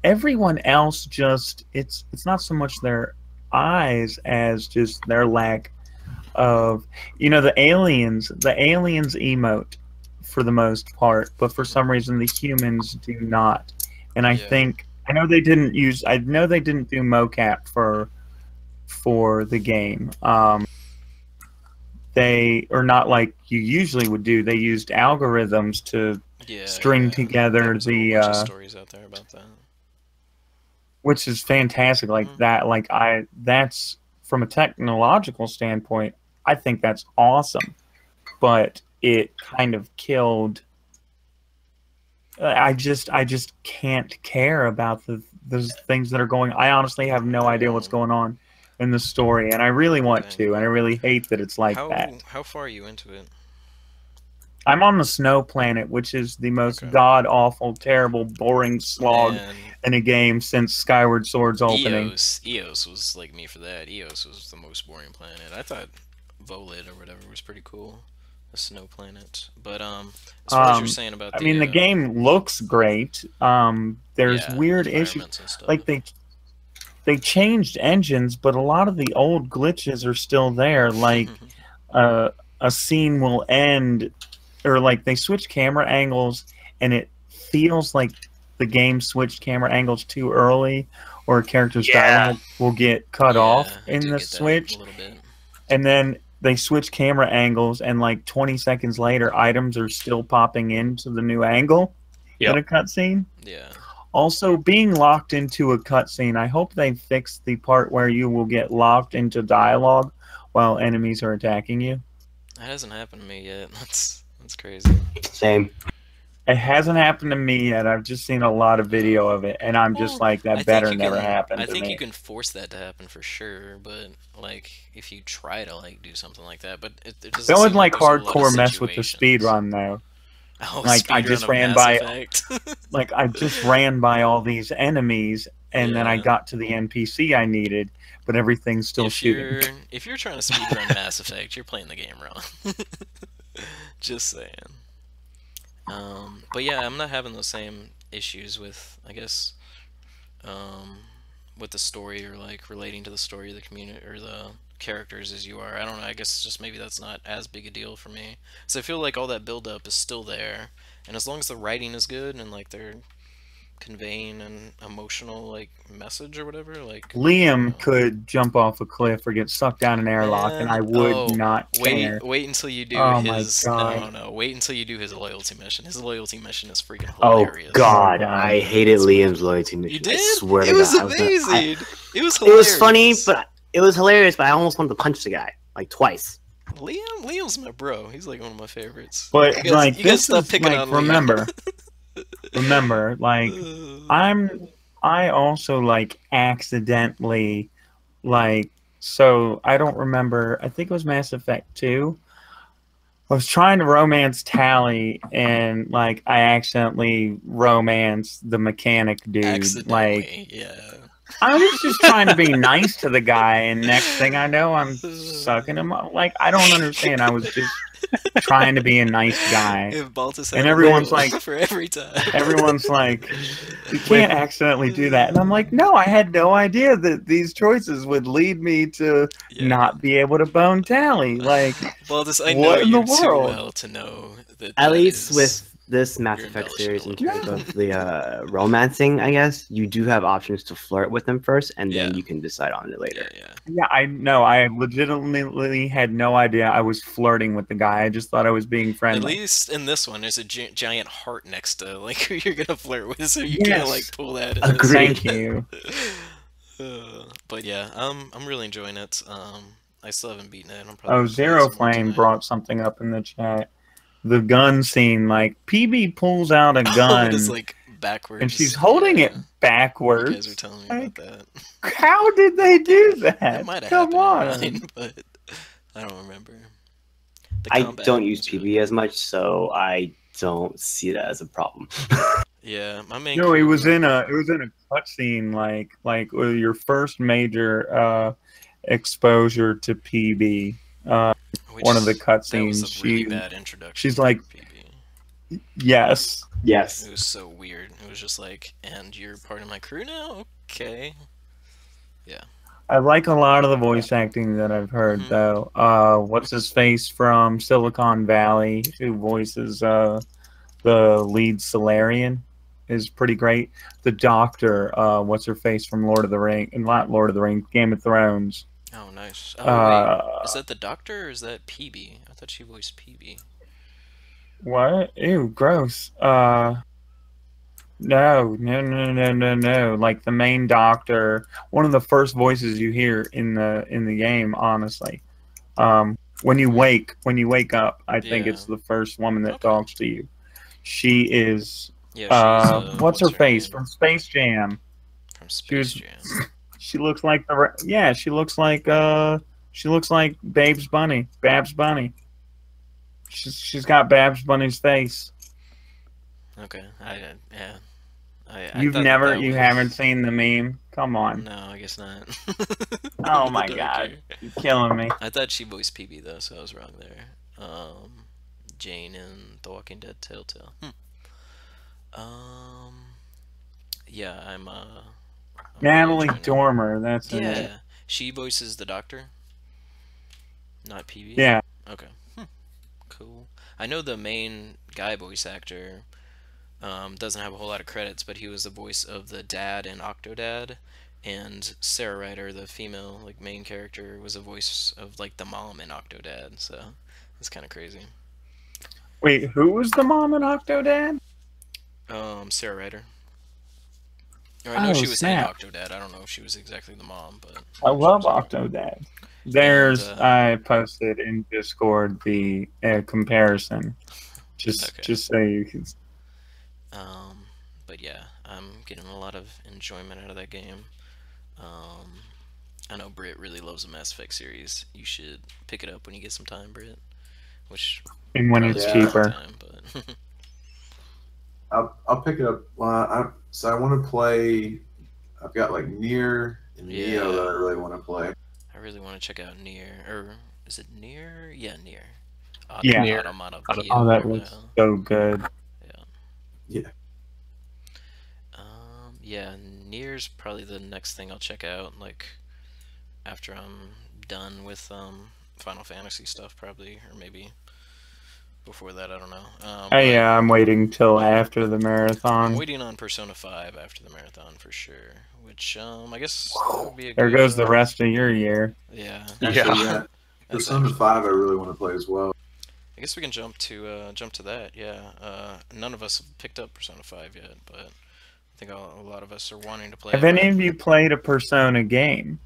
Everyone else just it's not so much their eyes as just their lack of, you know, the aliens emote for the most part, but for some reason the humans do not. And I Yeah. think I know they didn't do mocap for the game. They are not like you usually would do. They used algorithms to Yeah. string together There's a whole bunch of the stories out there about that. which is fantastic. Like Mhm. that, that's from a technological standpoint, I think that's awesome. But it kind of killed. I just can't care about those things that are going. I honestly have no idea what's going on in the story, and I really want Okay. to, and I really hate that it's like how that. how far are you into it? I'm on the snow planet, which is the most Okay. god awful, terrible, boring slog Man, in a game since Skyward Sword's opening. Eos was like me for that. Eos was the most boring planet. I thought Volid or whatever was pretty cool, the snow planet. But as far as you're saying about I mean, the game looks great. There's yeah, weird issues, environments and stuff. like they changed engines, but a lot of the old glitches are still there. Like a scene will end, or like they switch camera angles, and it feels like the game switched camera angles too early, or a character's dialogue will get cut off I in do the get that switch, a little bit. and then they switch camera angles, and like 20 seconds later, items are still popping into the new angle in a cutscene. Yeah. Also, being locked into a cutscene, I hope they fix the part where you will get locked into dialogue while enemies are attacking you. That hasn't happened to me yet. That's crazy. Same. It hasn't happened to me yet. I've just seen a lot of video of it, and I'm just like, I that think better you never can- happen I to think me. you can force that to happen for sure, but like if you try to like do something like that, but it doesn't. That would seem like there's a lot of hardcore mess with the situations. speed run though. Oh, Like, I speedrun just of ran Mass by- Effect. Like, I just ran by all these enemies, and then I Yeah. got to the NPC I needed, but everything's still shooting. If you're trying to speedrun Mass Effect, you're playing the game wrong. Just saying. But yeah, I'm not having those same issues with, I guess, with the story or like relating to the story of the community or the characters as you are. I don't know. I guess just maybe that's not as big a deal for me. So I feel like all that build up is still there, and as long as the writing is good and like they're conveying an emotional like message or whatever, like Liam could jump off a cliff or get sucked down an airlock, and I would not care. Wait until you do Oh my his God. no. Wait until you do his loyalty mission. His loyalty mission is freaking Oh hilarious. God, Oh, God. I hated Liam's loyalty mission. You did? I swear It to was God, I gonna- amazing. It was It hilarious. was funny, but it was hilarious. But I almost wanted to punch the guy like twice. Liam's my bro. He's like one of my favorites. But you guys, like, you guys this stop is picking like, on Liam. remember, like, I also like accidentally, like, so I don't remember. I think it was Mass Effect 2. I was trying to romance Tally, and like I accidentally romanced the mechanic dude. Like, Accidentally, yeah. I was just trying to be nice to the guy, and next thing I know, I'm sucking him up. Like, I don't understand. I was just trying to be a nice guy. If Baltus had And a everyone's rule like- for every time. Everyone's like, you can't accidentally do that. And I'm like, no, I had no idea that these choices would lead me to Yeah. not be able to bone Tally. Like, Baltus, I what know in you the too world? well to know that. At that least is- with this Mass you're Effect embellishing series, a in little terms of the romancing, I guess you do have options to flirt with them first, and then Yeah. you can decide on it yeah, later. yeah. yeah, I know. I legitimately had no idea I was flirting with the guy. I just thought I was being At friendly. least in this one, there's a giant heart next to like who you're gonna flirt with, so you Yes. can't like pull that. in Agreed. this. Thank you. But yeah, I'm really enjoying it. I still haven't beaten it. I'm probably Oh, gonna play Zero some more Flame tonight. brought something up in the chat. The gun scene, like PB pulls out a Oh, it is gun like backwards. and she's holding Yeah. it backwards. You guys were telling me Like, about that. how did they do It that? might have Come happened in on. mine, but I don't remember. The I combat don't use was really PB cool. as much, so I don't see that as a problem. Yeah, my main No, it crew. was in a cutscene, like with your first major exposure to PB. Which One of the that was cutscenes. a really bad introduction. She's like, for PB. yes. Yes. It was so weird. It was just like, and you're part of my crew now? Okay. Yeah. I like a lot of the voice acting that I've heard, Mhm. though. What's his face from Silicon Valley, who voices the lead Solarian, is pretty great. The Doctor, what's her face from Lord of the Rings, and not Lord of the Rings, Game of Thrones. Oh, nice. Oh, wait. Is Uh, that the Doctor or is that PB? I thought she voiced PB. what? Ew, gross. No. Like the main Doctor, one of the first voices you hear in the game. Honestly, when you wake up, I think Yeah. it's the first woman that Okay. talks to you. She is. Yeah, she's. What's her face name? from Space Jam? From Space Jam. She looks like she looks like Babs Bunny. She's got Babs Bunny's face. Okay. Yeah. You haven't seen the meme? Come on. No, I guess not. Oh my god. You're killing me. I thought she voiced PB though, so I was wrong there. Jane in The Walking Dead Telltale. Yeah, I'm Natalie really enjoying it. Dormer, that's her name. Yeah, she voices the Doctor, not PB. Yeah. Okay. Cool. I know the main guy voice actor doesn't have a whole lot of credits, but he was the voice of the dad in Octodad, and Sarah Ryder, the female like main character, was a voice of like the mom in Octodad. So it's kind of crazy. Wait, who was the mom in Octodad? Sarah Ryder. Or I know Oh, she was snap. in Octodad. I don't know if she was exactly the mom, but I love Octodad. There's I posted in Discord the comparison. Just so you can. But yeah, I'm getting a lot of enjoyment out of that game. I know Britt really loves the Mass Effect series. You should pick it up when you get some time, Britt. Which And when it's cheaper. Time, but I'll pick it up. So I want to play. I've got like Nier and Neo that I really want to play. I really want to check out Nier. Or is it Nier? Yeah, Nier. Yeah. Automata. Oh, that looks so good. Yeah. Yeah, Nier's probably the next thing I'll check out. Like after I'm done with Final Fantasy stuff, probably, or maybe before that. I don't know. Yeah, I'm waiting till after the marathon. I'm waiting on Persona 5 after the marathon for sure. Which I guess would be a there good, goes the rest of your year. Yeah. Actually, yeah. Persona 5 I really want to play as well. I guess we can jump to that. Yeah. None of us have picked up Persona 5 yet, but I think a lot of us are wanting to play. Have any of you played a Persona game?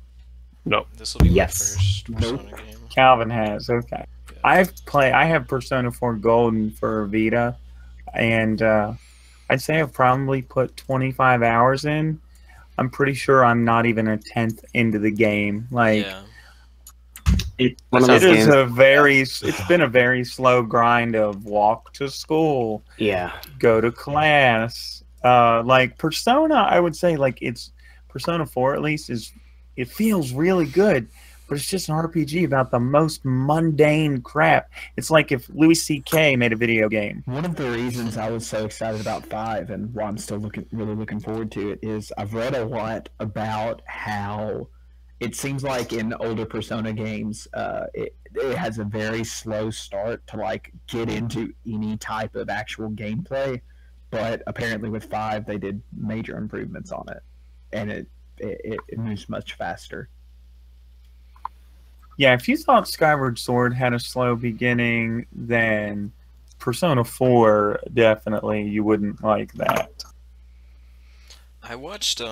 No. This will be my first Persona game. Calvin has. Okay. Yeah. I have Persona 4 Golden for Vita, and I'd say I've probably put 25 hours in. I'm pretty sure I'm not even a 10th into the game. Like, it's been a very slow grind of walk to school, go to class. Like Persona, I would say like it's Persona 4 at least it feels really good. But it's just an RPG about the most mundane crap. It's like if Louis C.K. made a video game. One of the reasons I was so excited about 5 and why I'm still really looking forward to it is I've read a lot about how it seems like in older Persona games, it has a very slow start to like get into any type of actual gameplay. But apparently with 5, they did major improvements on it, and it moves much faster. Yeah, if you thought Skyward Sword had a slow beginning, then Persona 4 definitely you wouldn't like that. I watched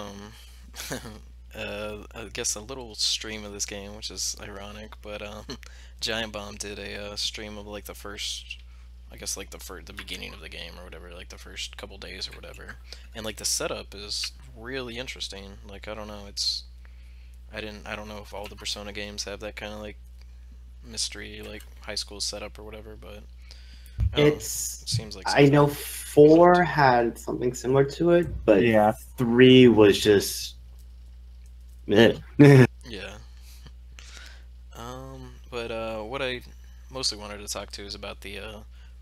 I guess a little stream of this game, which is ironic, but Giant Bomb did a stream of like the first, I guess like the beginning of the game or whatever, like the first couple days or whatever, and like the setup is really interesting. Like I don't know, I don't know if all the Persona games have that kind of like mystery like high school setup or whatever, but I don't know. It It's seems like I something know I'd four like to. had something similar to it, but Yeah. 3 was just meh. Yeah. But what I mostly wanted to talk to is about the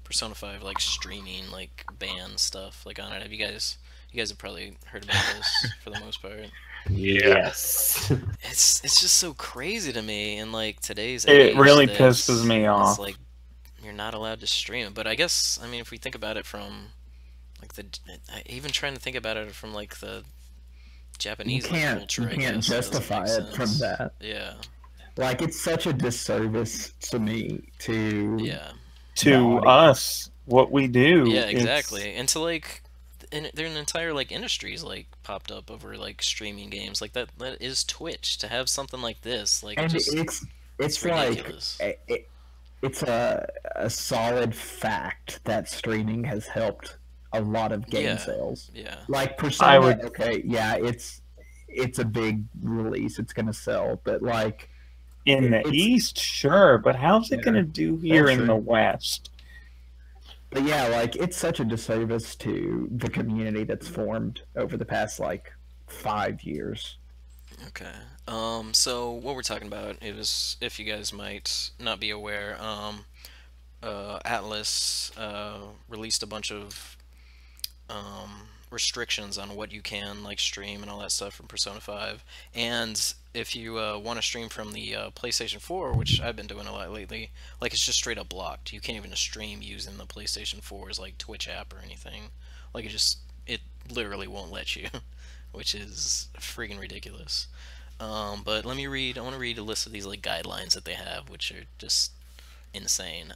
Persona 5 like streaming like ban stuff like on it. You guys have probably heard about this for the most part. Yes. It's just so crazy to me in like today's It age really that pisses me it's off. like you're not allowed to stream it. But I guess I mean if we think about it from like even trying to think about it from like the Japanese like culture, I can't guess it doesn't justify make it from sense. that. Yeah. Like it's such a disservice to me to Yeah. the To audience. us, what we do. Yeah, it's- exactly. And to like, there an entire like industries like popped up over like streaming games like that. That is Twitch to have something like this. Like, And just it's like ridiculous. it's a solid fact that streaming has helped a lot of game Yeah. sales. Yeah. Like Persona, I would- okay, yeah, it's a big release. It's gonna sell, but like in the it's- East, sure, but how's it Yeah, going to do here that's in true. the West? But yeah, like it's such a disservice to the community that's formed over the past like 5 years. Okay. So what we're talking about is, if you guys might not be aware, Atlas released a bunch of restrictions on what you can like stream and all that stuff from Persona 5. And if you want to stream from the PlayStation 4, which I've been doing a lot lately, like it's just straight up blocked. You can't even stream using the PlayStation 4's like Twitch app or anything. Like it literally won't let you, which is freaking ridiculous. But let me read. I want to read a list of these like guidelines that they have, which are just insane.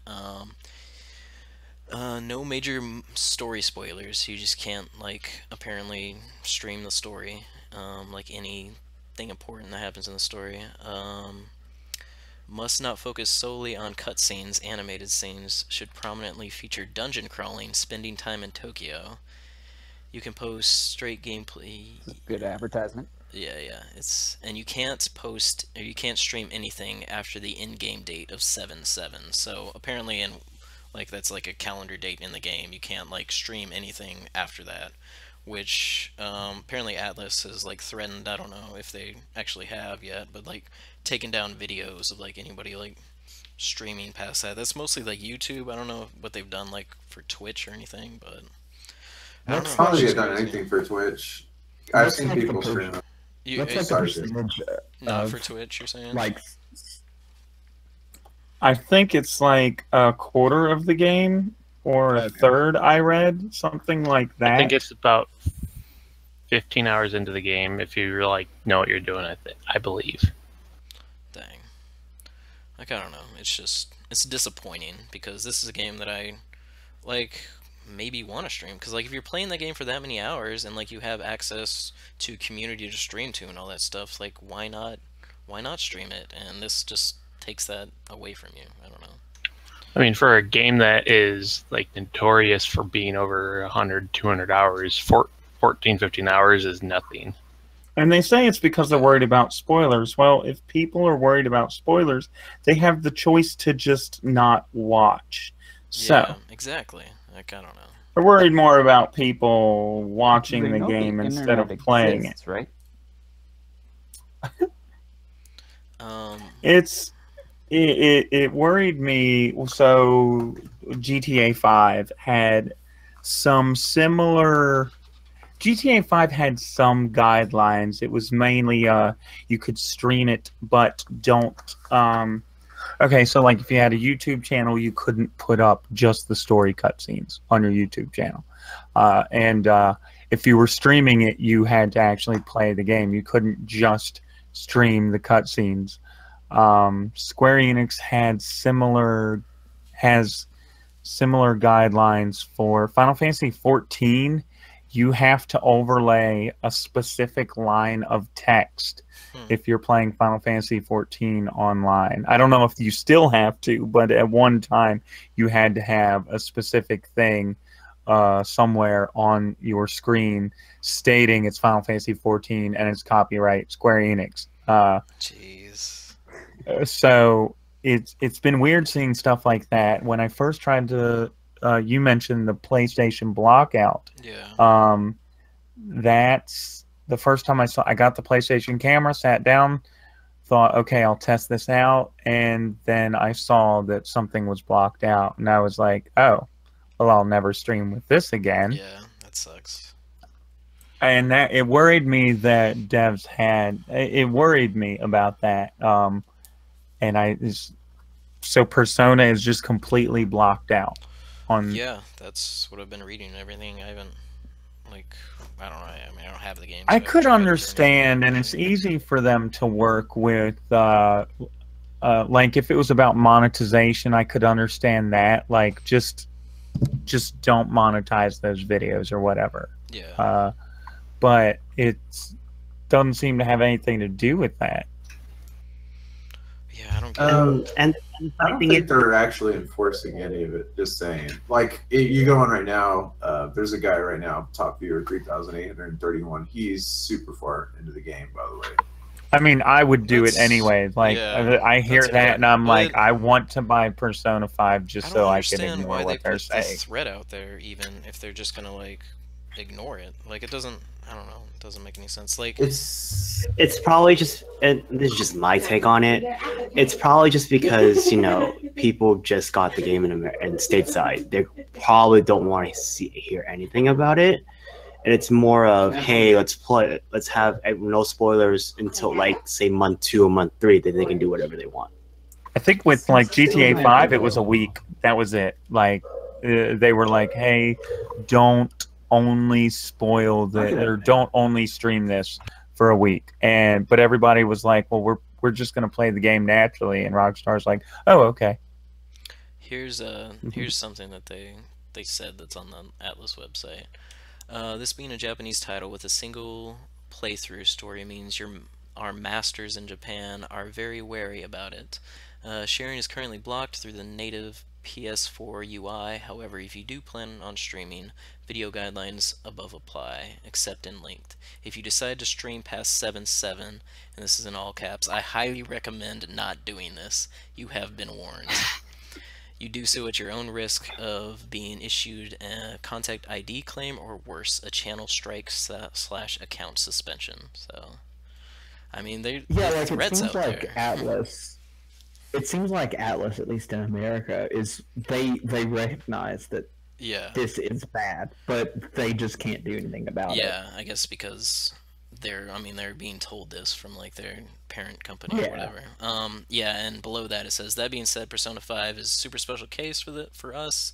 No major story spoilers. You just can't like apparently stream the story, like anything important that happens in the story. Must not focus solely on cutscenes. Animated scenes should prominently feature dungeon crawling, spending time in Tokyo. You can post straight gameplay. Good advertisement. Yeah. And you can't post or you can't stream anything after the in-game date of 7/7. So apparently like that's like a calendar date in the game. You can't like stream anything after that, which apparently Atlas has like threatened. I don't know if they actually have yet, but like taking down videos of like anybody like streaming past that. That's mostly like YouTube. I don't know what they've done like for Twitch or anything, but I don't know. Probably It's just have done crazy. anything for Twitch. I've That's seen like people the stream it. You, That's like the sorry, percentage not of for Twitch, you're saying? like I think it's like a quarter of the game or a Okay. third. I read something like that. I think it's about 15 hours into the game if you like know what you're doing. I believe. Dang. Like, I don't know. It's disappointing because this is a game that I, like, maybe want to stream. Because, like, if you're playing that game for that many hours and, like, you have access to community to stream to and all that stuff, like, why not stream it? And this just takes that away from you. I don't know. I mean, for a game that is like notorious for being over 100, 200 hours, 14, 15 hours is nothing. And they say it's because they're worried about spoilers. Well, if people are worried about spoilers, they have the choice to just not watch. So Yeah, exactly. Like, I don't know. they're worried more about people watching They the know game instead of internet playing it. exists, right? It worried me. So GTA 5 had some similar. GTA 5 had some guidelines. It was mainly you could stream it, but don't. Okay, so like if you had a YouTube channel, you couldn't put up just the story cutscenes on your YouTube channel, and if you were streaming it, you had to actually play the game. You couldn't just stream the cutscenes. Square Enix has similar guidelines for Final Fantasy 14. you have to overlay a specific line of text if you're playing Final Fantasy 14 online. I don't know if you still have to, but at one time you had to have a specific thing somewhere on your screen stating it's Final Fantasy 14 and it's copyright Square Enix. Jeez. So it's been weird seeing stuff like that. When I first tried to, you mentioned the PlayStation blockout. Yeah. That's the first time I got the PlayStation camera, sat down, thought, okay, I'll test this out, and then I saw that something was blocked out, and I was like, oh, well, I'll never stream with this again. Yeah, that sucks. And that it worried me that devs had. It worried me about that. So Persona is just completely blocked out. Yeah, that's what I've been reading and everything. I haven't, like, I don't know. I mean, I don't have the game. I could understand, and it's easy for them to work with. Like if it was about monetization, I could understand that. Like just don't monetize those videos or whatever. Yeah. But it doesn't seem to have anything to do with that. Yeah, I don't get it. And I don't think they're actually enforcing any of it. Just saying, like you go on right now. There's a guy right now, top viewer 3,831. He's super far into the game, by the way. I mean, I would do it anyway. Like I hear that, and I'm like, I want to buy Persona 5 just so I can ignore what they're saying. The threat out there, even if they're just gonna like ignore it. Like it doesn't. I don't know. It doesn't make any sense. Like it's probably just, and this is just my take on it. It's probably just because people just got the game in stateside. They probably don't want to hear anything about it, and it's more of, hey, let's play. Let's have no spoilers until like say month 2 or month 3, then they can do whatever they want. I think with like GTA 5, it was a week. That was it. Like they were like, hey, don't only spoil or don't only stream this for a week, but everybody was like, well, we're just going to play the game naturally, and Rockstar's like, oh, okay. Here's something that they said that's on the Atlas website. This being a Japanese title with a single playthrough story means our masters in Japan are very wary about it. Sharing is currently blocked through the native PS4 UI. However, if you do plan on streaming, video guidelines above apply, except in linked. If you decide to stream past 7.7, and this is in all caps, I highly recommend not doing this. You have been warned. You do so at your own risk of being issued a contact ID claim or worse, a channel strike / account suspension. So, I mean, like threats out there. Atlas. It seems like Atlas, at least in America, is they recognize that this is bad, but they just can't do anything about it. Yeah, I guess because they're being told this from like their parent company or whatever. And below that it says, that being said, Persona 5 is a super special case for us.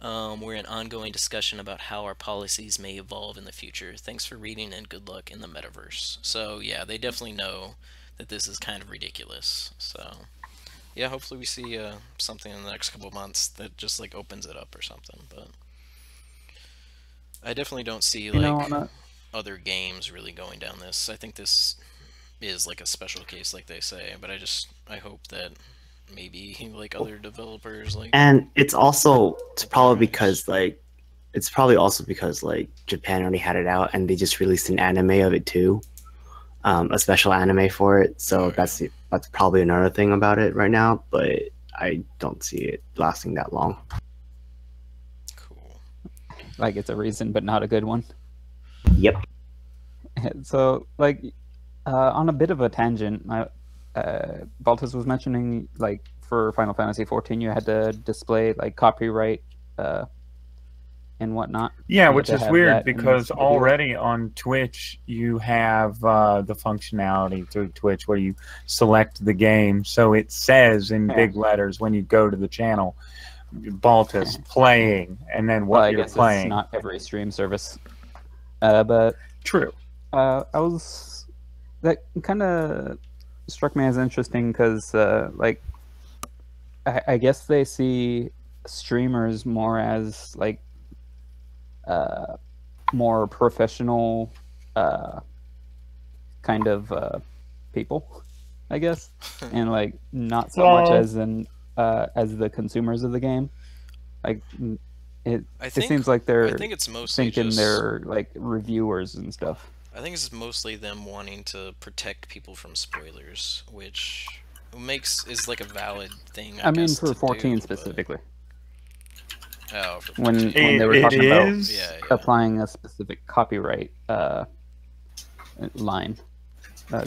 We're in ongoing discussion about how our policies may evolve in the future. Thanks for reading and good luck in the metaverse. So yeah, they definitely know that this is kind of ridiculous. So yeah, hopefully we see something in the next couple of months that just like opens it up or something. But I definitely don't see like other games really going down this. I think this is like a special case, like they say. But I hope that maybe like other developers like. And it's probably because Japan already had it out and they just released an anime of it too. A special anime for it, so that's probably another thing about it right now, but I don't see it lasting that long. Cool. Like it's a reason, but not a good one. Yep. So, like, on a bit of a tangent, Baltus was mentioning, like, for Final Fantasy 14, you had to display like copyright and whatnot. Yeah, which is weird because already on Twitch you have the functionality through Twitch where you select the game, so it says in big letters when you go to the channel, Baltus playing, and then what you're playing. It's not every stream service, but true. That kind of struck me as interesting because, like, I guess they see streamers more as like more professional kind of people, I guess, and like not so much as the consumers of the game. Like it seems like I they're think it's mostly thinking just they're like reviewers and stuff. I think it's mostly them wanting to protect people from spoilers, which is like a valid thing. I mean, guess, for to 14 do, specifically. Oh, for When 14. they were It talking about is? applying a specific copyright line,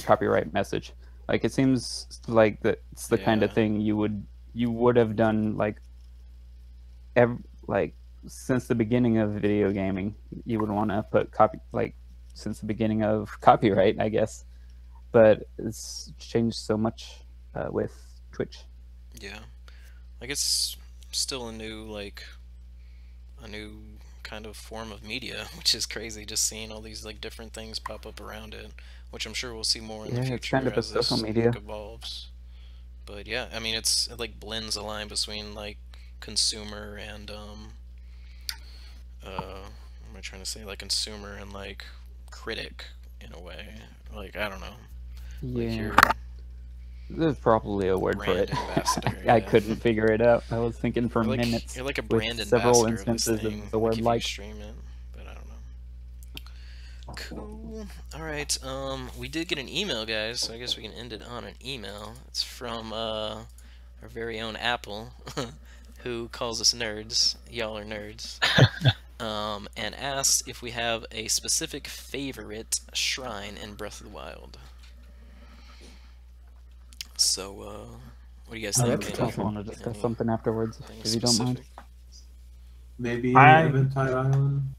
copyright message. Like it seems like it's the kind of thing you would have done like since the beginning of video gaming. You would want to put since the beginning of copyright, I guess. But it's changed so much with Twitch. Yeah, like it's still a new kind of form of media, which is crazy. Just seeing all these like different things pop up around it, which I'm sure we'll see more in the future it's kind of a as this social media. evolves. But yeah, I mean, it like blends the line between like consumer and what am I trying to say? Like consumer and like critic in a way. Like I don't know. Yeah. Like you're There's probably a word for brand it. ambassador. I Yeah. couldn't figure it out. I was thinking for minutes. You're like a with brand several ambassador instances of, this thing, of the word if you like. stream it, but I don't know. Cool. All right. We did get an email, guys, so I guess we can end it on an email. It's from our very own Apple, who calls us nerds. Y'all are nerds. And asked if we have a specific favorite shrine in Breath of the Wild. So, what do you guys think? I also want to discuss something afterwards, if you don't mind. Maybe I- Eventide Island.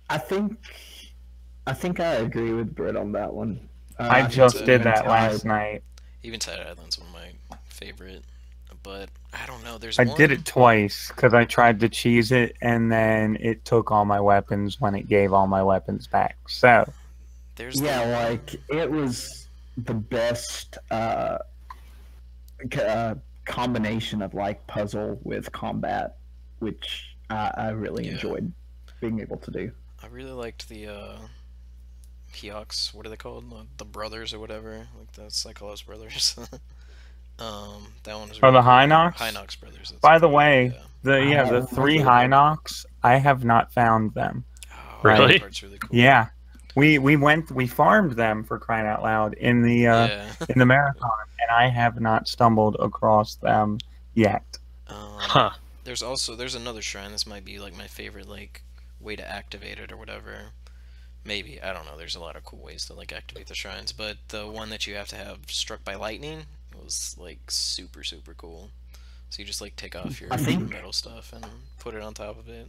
I think I agree with Britt on that one. I think just it's did that Eventide. last night. Eventide Island's one of my favorite, but I don't know. There's I one... did it twice because I tried to cheese it, and then it took all my weapons when it gave all my weapons back. So There's like it was the best combination of like puzzle with combat, which I really enjoyed being able to do. I really liked the Hiox. What are they called? The brothers or whatever, like the Cyclops brothers. That one was. Are Really the cool. Hinox? Hinox brothers. That's by what the they're way, called, the three Hinox, I have not found them. Oh, Really? that part's really cool. Yeah, we farmed them, for crying out loud, in the in the marathon, and I have not stumbled across them yet. Huh. There's another shrine. This might be like my favorite like way to activate it or whatever. Maybe, I don't know. There's a lot of cool ways to like activate the shrines, but the one that you have to have struck by lightning was like super cool. So you just like take off your metal stuff and put it on top of it.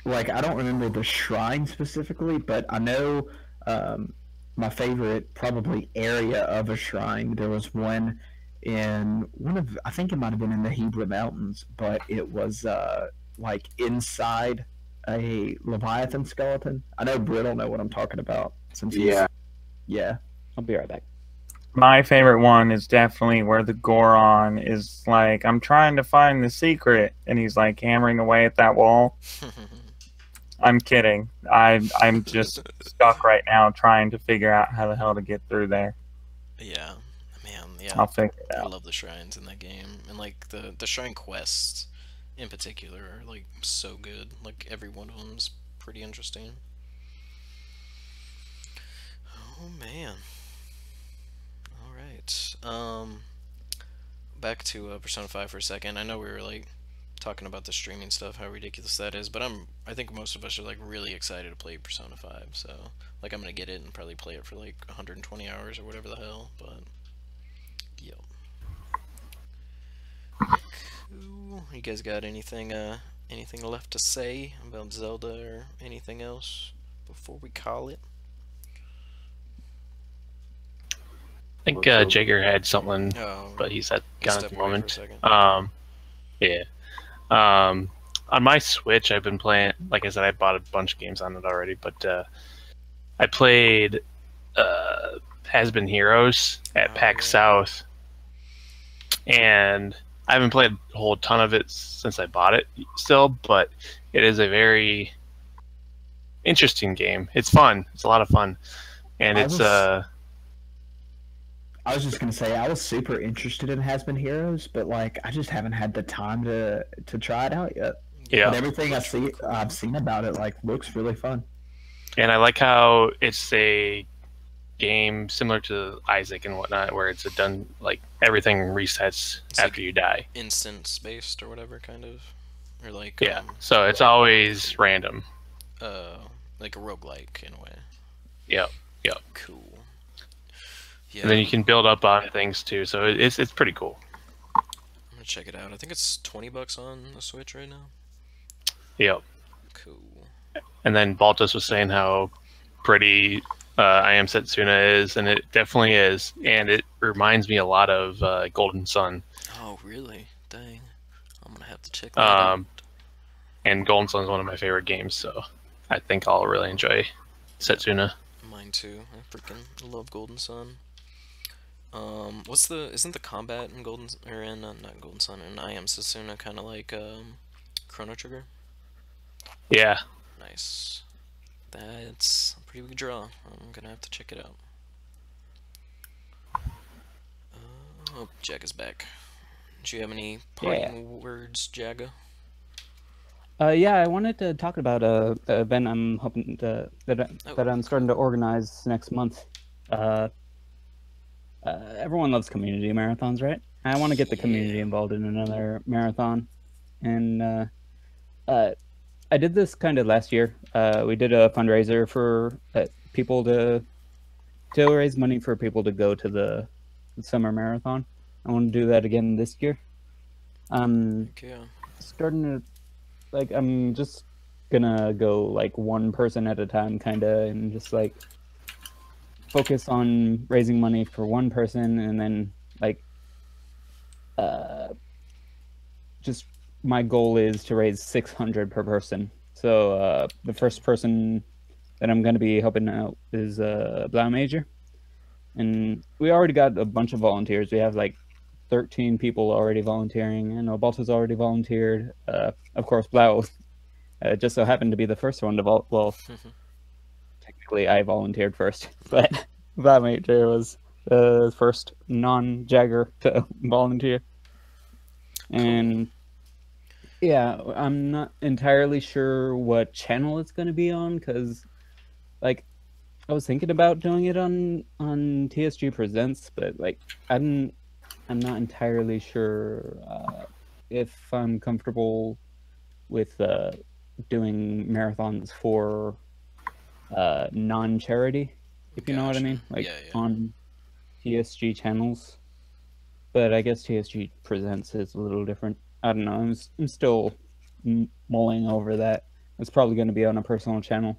Like I don't remember the shrine specifically, but I know my favorite probably area of a shrine. There was one in I think it might have been in the Hebrew Mountains, but it was like inside a Leviathan skeleton. I know Britt will know what I'm talking about. Since yeah. I'll be right back. My favorite one is definitely where the Goron is like, I'm trying to find the secret, and he's like hammering away at that wall. I'm kidding. I'm just stuck right now trying to figure out how the hell to get through there. Yeah, man. Yeah, I'll figure it I out. love the shrines in that game, and like the shrine quests in particular are like so good. Like every one of them's pretty interesting. Oh man. All right. Back to Persona 5 for a second. I know we were like talking about the streaming stuff, how ridiculous that is, but I think most of us are like really excited to play Persona 5. So like I'm gonna get it and probably play it for like 120 hours or whatever the hell. But yep. Cool. You guys got anything left to say about Zelda or anything else before we call it? I think Jagger had something, but he's gone at the moment. Yeah. On my Switch, I've been playing. Like I said, I bought a bunch of games on it already, but I played Has Been Heroes at PAX South, and I haven't played a whole ton of it since I bought it still, but it is a very interesting game. It's fun. It's a lot of fun, and I was just gonna say I was super interested in Has Been Heroes, but like I just haven't had the time to try it out yet. Yeah. But everything I've seen about it like looks really fun. And I like how it's a game similar to Isaac and whatnot, where it's like everything resets after you die. Instance based or whatever, kind of, or like so it's always random. Like a roguelike in a way. Yep. Cool. Yeah. And then you can build up on things too, so it's pretty cool. I'm gonna check it out. I think it's $20 on the Switch right now. Yep. Cool. And then Baltus was saying how pretty I Am Setsuna is, and it definitely is, and it reminds me a lot of Golden Sun. Oh, really? Dang. I'm gonna have to check that out. And Golden Sun is one of my favorite games, so I think I'll really enjoy Setsuna. Mine too. I freaking love Golden Sun. Isn't the combat in not Golden Sun, in I Am Setsuna kind of like Chrono Trigger? Yeah. Nice. That's a pretty big draw. I'm gonna have to check it out. Oh, Jaga's back. Do you have any parting words, Jaga? Yeah, I wanted to talk about a event I'm hoping that I'm starting to organize next month. Everyone loves community marathons, right? I want to get the community involved in another marathon, and I did this kind of last year. We did a fundraiser for people to raise money for people to go to the summer marathon. I want to do that again this year. Starting to I'm just gonna go like one person at a time, kind of, and just like focus on raising money for one person, and then just my goal is to raise 600 per person. So the first person that I'm going to be helping out is Blau Major, and we already got a bunch of volunteers. We have like 13 people already volunteering, and Balta's already volunteered. Of course, Blau just so happened to be the first one to well, technically I volunteered first, but Blau Major was the first non-Jagger to volunteer. And yeah, I'm not entirely sure what channel it's going to be on, because like I was thinking about doing it on TSG Presents, but like I'm not entirely sure if I'm comfortable with doing marathons for non-charity, if you know what I mean, like on TSG channels. But I guess TSG Presents is a little different. I don't know. I'm still mulling over that. It's probably going to be on a personal channel.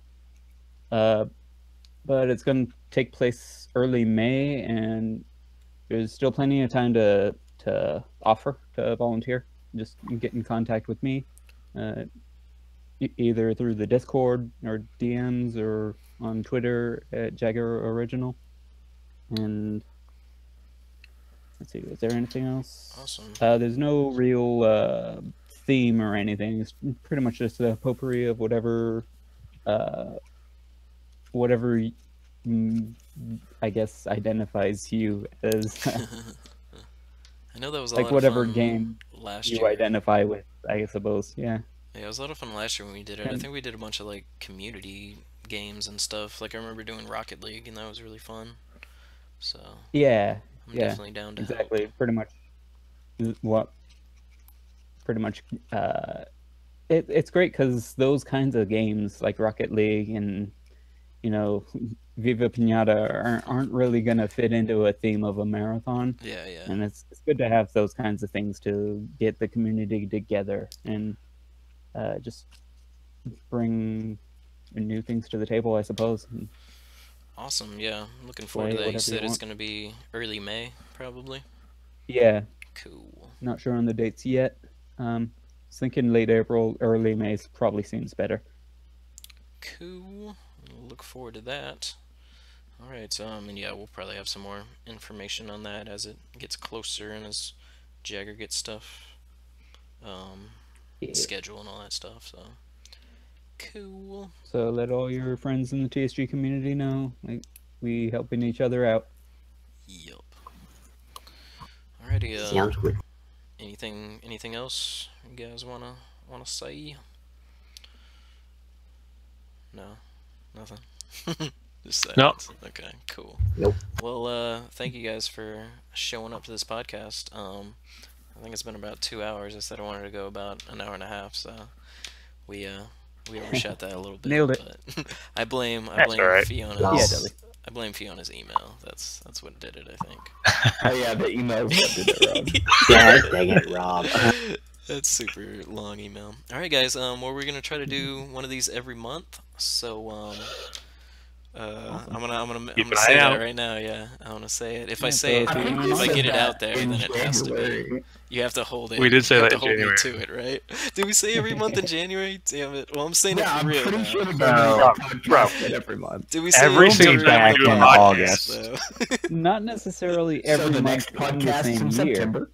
But it's going to take place early May, and there's still plenty of time to offer to volunteer. Just get in contact with me, either through the Discord or DMs or on Twitter at Jagger Original. And let's see, is there anything else? Awesome. There's no real theme or anything. It's pretty much just a potpourri of whatever I guess identifies you as. I know that was a like lot whatever of fun game last you year. Identify with, I suppose. Yeah. Yeah, it was a lot of fun last year when we did it. I think we did a bunch of like community games and stuff. Like I remember doing Rocket League, and that was really fun. So yeah, I'm definitely down to exactly. help. Pretty much. It's great because those kinds of games like Rocket League and Viva Pinata aren't really gonna fit into a theme of a marathon. Yeah. And it's good to have those kinds of things to get the community together and just bring new things to the table, I suppose. Awesome, yeah. I'm looking forward to that. You said it's gonna be early May, probably? Yeah. Cool. Not sure on the dates yet. I was thinking late April, early May probably seems better. Cool. We'll look forward to that. Alright, and yeah, we'll probably have some more information on that as it gets closer and as Jagger gets stuff, schedule and all that stuff, so. Cool. So let all your friends in the TSG community know, like, we helping each other out. Yup. Alrighty. Sounds good. Anything else you guys wanna say? No, nothing. Just silence. No. Okay, cool. Nope. Well, thank you guys for showing up to this podcast. I think it's been about 2 hours. I said I wanted to go about an hour and a half, so we overshot that a little bit. Nailed it. But I blame right. Fiona's. Yeah, Deli. I blame Fiona's email. That's what did it, I think. Oh yeah, the emails that did it, Rob. Yeah, dang it, Rob. That's super long email. All right, guys. Well, we're gonna try to do one of these every month. So, I'm gonna say that right now. Yeah, I want to say it. If I say it, if I get it out there, then it has to be. You have to hold it. We did say that in hold January. me to it, right? Did we say every month in January? Damn it. Well, I'm saying it Yeah, for I'm real pretty now. sure we're No, going to bro. every month. Did we say Every it single back do a in podcast, August. So. Not necessarily every So the month next in the podcast same in year. September.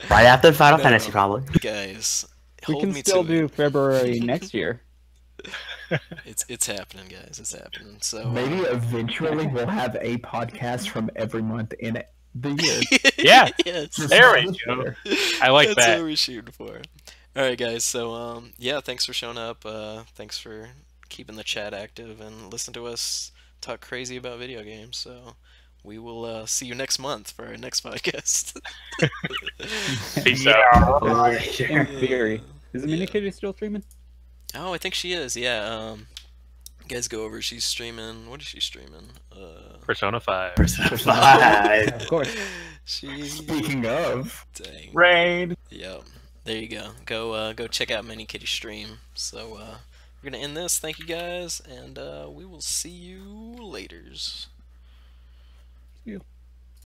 Right after Final No. Fantasy, probably. Guys, We hold can me still to do it. February next year. It's happening, guys. It's happening. So Maybe eventually we'll have a podcast from every month in the year. Yeah. yes. There we go. I like That's that. what we're shooting for. All right, guys. So yeah, thanks for showing up. Thanks for keeping the chat active and listen to us talk crazy about video games. So we will see you next month for our next podcast. Peace out. In theory. Is the Minikitty still streaming? Oh, I think she is. Yeah. You guys go over. She's streaming. What is she streaming? Persona 5. Of course. Speaking of, Dang. Raid. Yep. There you go. Go check out Mini Kitty stream. So we're gonna end this. Thank you guys, and we will see you laters. You.